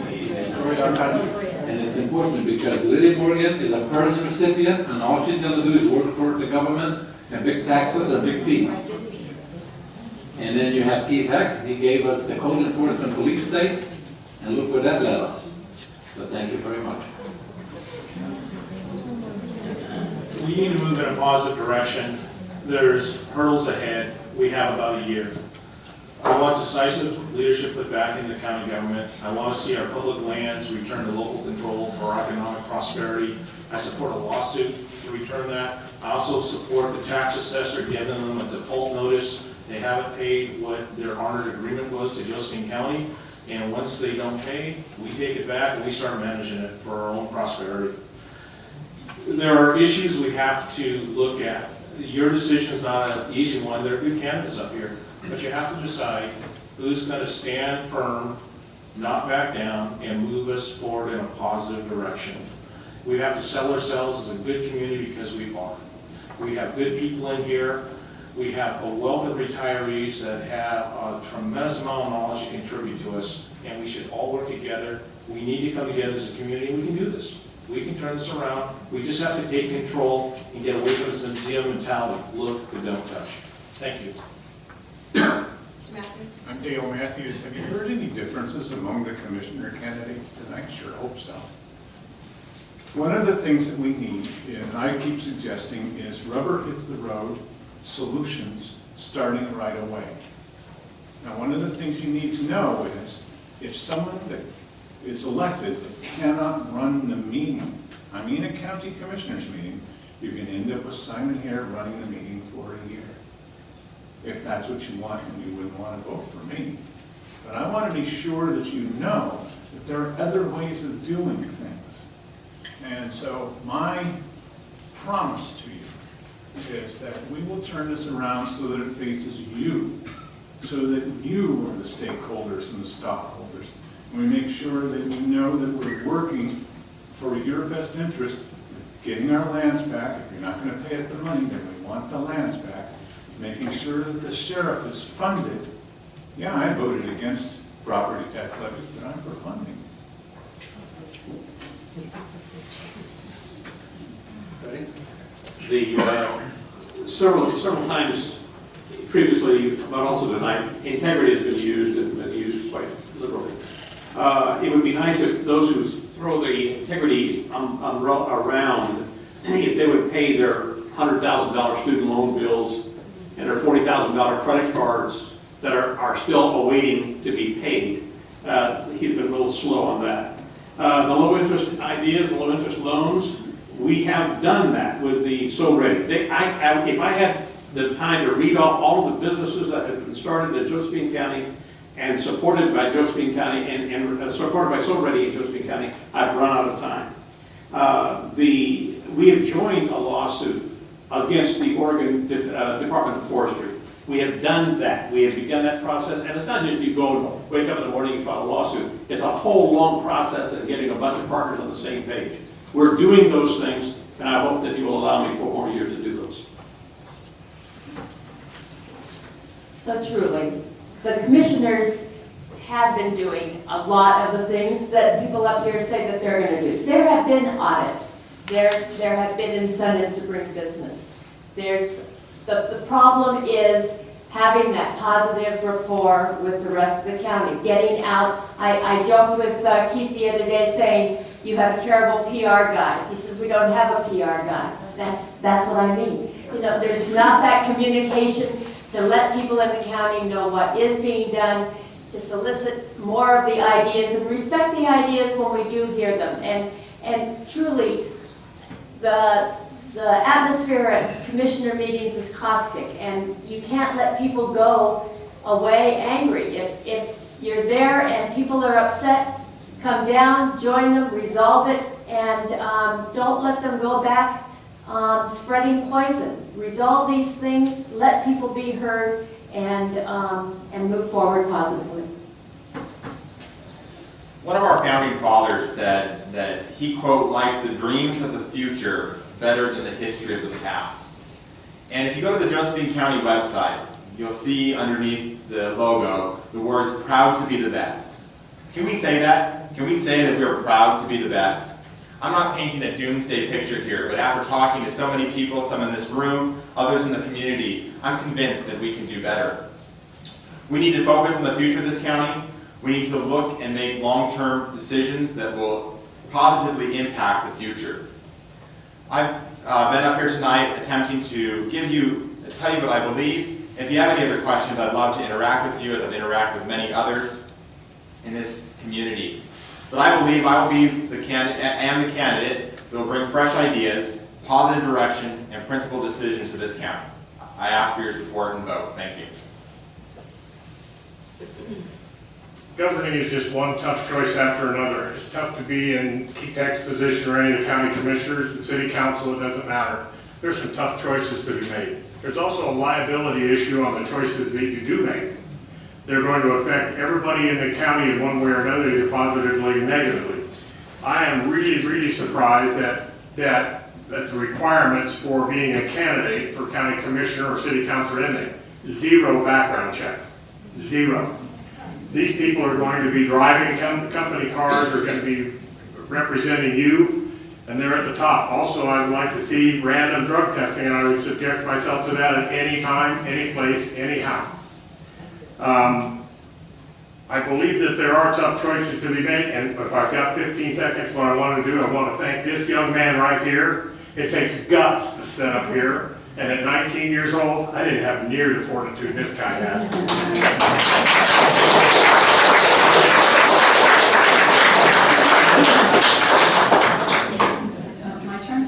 He destroyed our country. And it's important because Lily Morgan is a PERS recipient, and all she's going to do is work for the government and big taxes and big fees. And then you have Keith Heck. He gave us the code enforcement police state, and look where that led us. So thank you very much. We need to move in a positive direction. There's hurdles ahead. We have about a year. I want decisive leadership put back into county government. I want to see our public lands return to local control for our economic prosperity. I support a lawsuit to return that. I also support the tax assessor giving them a default notice. They haven't paid what their honored agreement was to Josephine County. And once they don't pay, we take it back and we start managing it for our own prosperity. There are issues we have to look at. Your decision is not an easy one. There are good candidates up here. But you have to decide who's going to stand firm, not back down, and move us forward in a positive direction. We have to sell ourselves as a good community because we are. We have good people in here. We have a wealth of retirees that have a tremendous amount of knowledge to contribute to us, and we should all work together. We need to come together as a community, and we can do this. We can turn this around. We just have to take control and get away from this museum mentality. Look, but don't touch. Thank you. I'm Dale Matthews. Have you heard any differences among the commissioner candidates tonight? Sure hope so. One of the things that we need, and I keep suggesting, is rubber hits the road, solutions starting right away. Now, one of the things you need to know is if someone that is elected cannot run the meeting, I mean a county commissioners meeting, you can end up with Simon here running the meeting for a year. If that's what you want, and you wouldn't want to vote for me. But I want to be sure that you know that there are other ways of doing things. And so my promise to you is that we will turn this around so that it faces you, so that you are the stakeholders and the stockholders. And we make sure that you know that we're working for your best interest, getting our lands back. If you're not going to pay us the money, then we want the lands back. Making sure that the sheriff is funded. Yeah, I voted against property tax levies, but I'm for funding. Several times previously, but also tonight, integrity has been used and been used quite liberally. It would be nice if those who throw the integrity around, if they would pay their $100,000 student loan bills and their $40,000 credit cards that are still awaiting to be paid. He's been a little slow on that. The low interest ideas, the low interest loans, we have done that with the So Ready. If I had the time to read off all of the businesses that have been started in Josephine County and supported by Josephine County and supported by So Ready in Josephine County, I've run out of time. We have joined a lawsuit against the Oregon Department of Forestry. We have done that. We have begun that process, and it's not just you go and wake up in the morning and file a lawsuit. It's a whole long process of getting a bunch of partners on the same page. We're doing those things, and I hope that you will allow me 4 more years to do those. So truly, the commissioners have been doing a lot of the things that people up here say that they're going to do. There have been audits. There have been incentives to bring business. The problem is having that positive rapport with the rest of the county, getting out. I joked with Keith the other day saying, you have a terrible PR guy. He says, we don't have a PR guy. That's what I mean. You know, there's not that communication to let people in the county know what is being done, to solicit more of the ideas and respect the ideas when we do hear them. And truly, the atmosphere at commissioner meetings is caustic, and you can't let people go away angry. If you're there and people are upset, come down, join them, resolve it, and don't let them go back spreading poison. Resolve these things, let people be heard, and move forward positively. One of our founding fathers said that he, quote, liked the dreams of the future better than the history of the past. And if you go to the Josephine County website, you'll see underneath the logo the words, proud to be the best. Can we say that? Can we say that we are proud to be the best? I'm not painting a doomsday picture here, but after talking to so many people, some in this room, others in the community, I'm convinced that we can do better. We need to focus on the future of this county. We need to look and make long-term decisions that will positively impact the future. I've been up here tonight attempting to tell you what I believe. If you have any other questions, I'd love to interact with you as I've interacted with many others in this community. But I believe I will be the candidate that will bring fresh ideas, positive direction, and principled decisions to this county. I ask for your support and vote. Thank you. Governing is just one tough choice after another. It's tough to be in Keith Heck's position or any of the county commissioners, the city council, it doesn't matter. There's some tough choices to be made. There's also a liability issue on the choices that you do make. They're going to affect everybody in the county in one way or another, either positively or negatively. I am really, really surprised that the requirements for being a candidate for county commissioner or city councilor in there. 0 background checks. 0. These people are going to be driving company cars, are going to be representing you, and they're at the top. Also, I would like to see random drug testing, and I would subject myself to that at any time, any place, anyhow. I believe that there are tough choices to be made, and if I've got 15 seconds, what I want to do, I want to thank this young man right here. It takes guts to sit up here, and at 19 years old, I didn't have near the fortitude this guy had. My turn?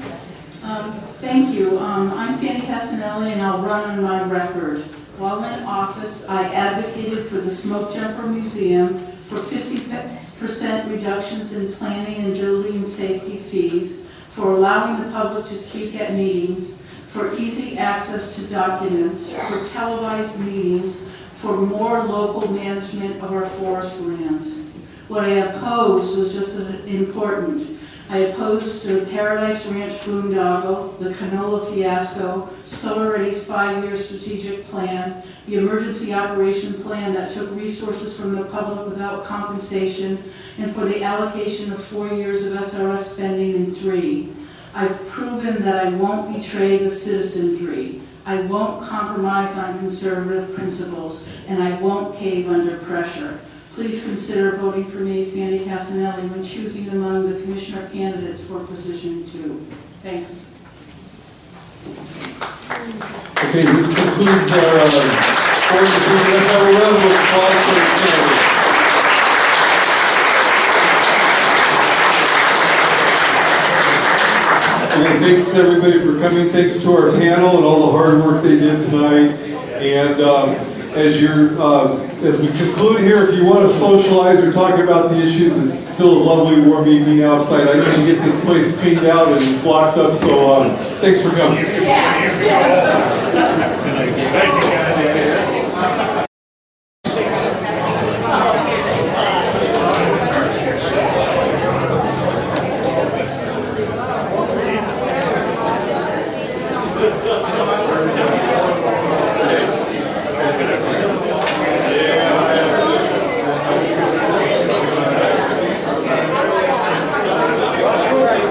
Thank you. I'm Sandy Castanelli, and I'll run on my record. While in office, I advocated for the Smoke Jumper Museum for 50% reductions in planning and building safety fees, for allowing the public to speak at meetings, for easy access to documents, for televised meetings, for more local management of our forest lands. What I opposed was just as important. I opposed the Paradise Ranch boondoggle, the canola fiasco, Solar Ready's 5-year strategic plan, the emergency operation plan that took resources from the public without compensation, and for the allocation of 4 years of SRS spending in 3. I've proven that I won't betray the citizenry. I won't compromise on conservative principles, and I won't cave under pressure. Please consider voting for me, Sandy Castanelli, when choosing among the commissioner candidates for position 2. Thanks. Okay, this concludes our board decision. Let's have a round of applause for the candidates. And thanks everybody for coming. Thanks to our panel and all the hard work they did tonight. And as we conclude here, if you want to socialize or talk about the issues, it's still a lovely warm evening outside. I need to get this place cleaned out and blocked up, so thanks for coming.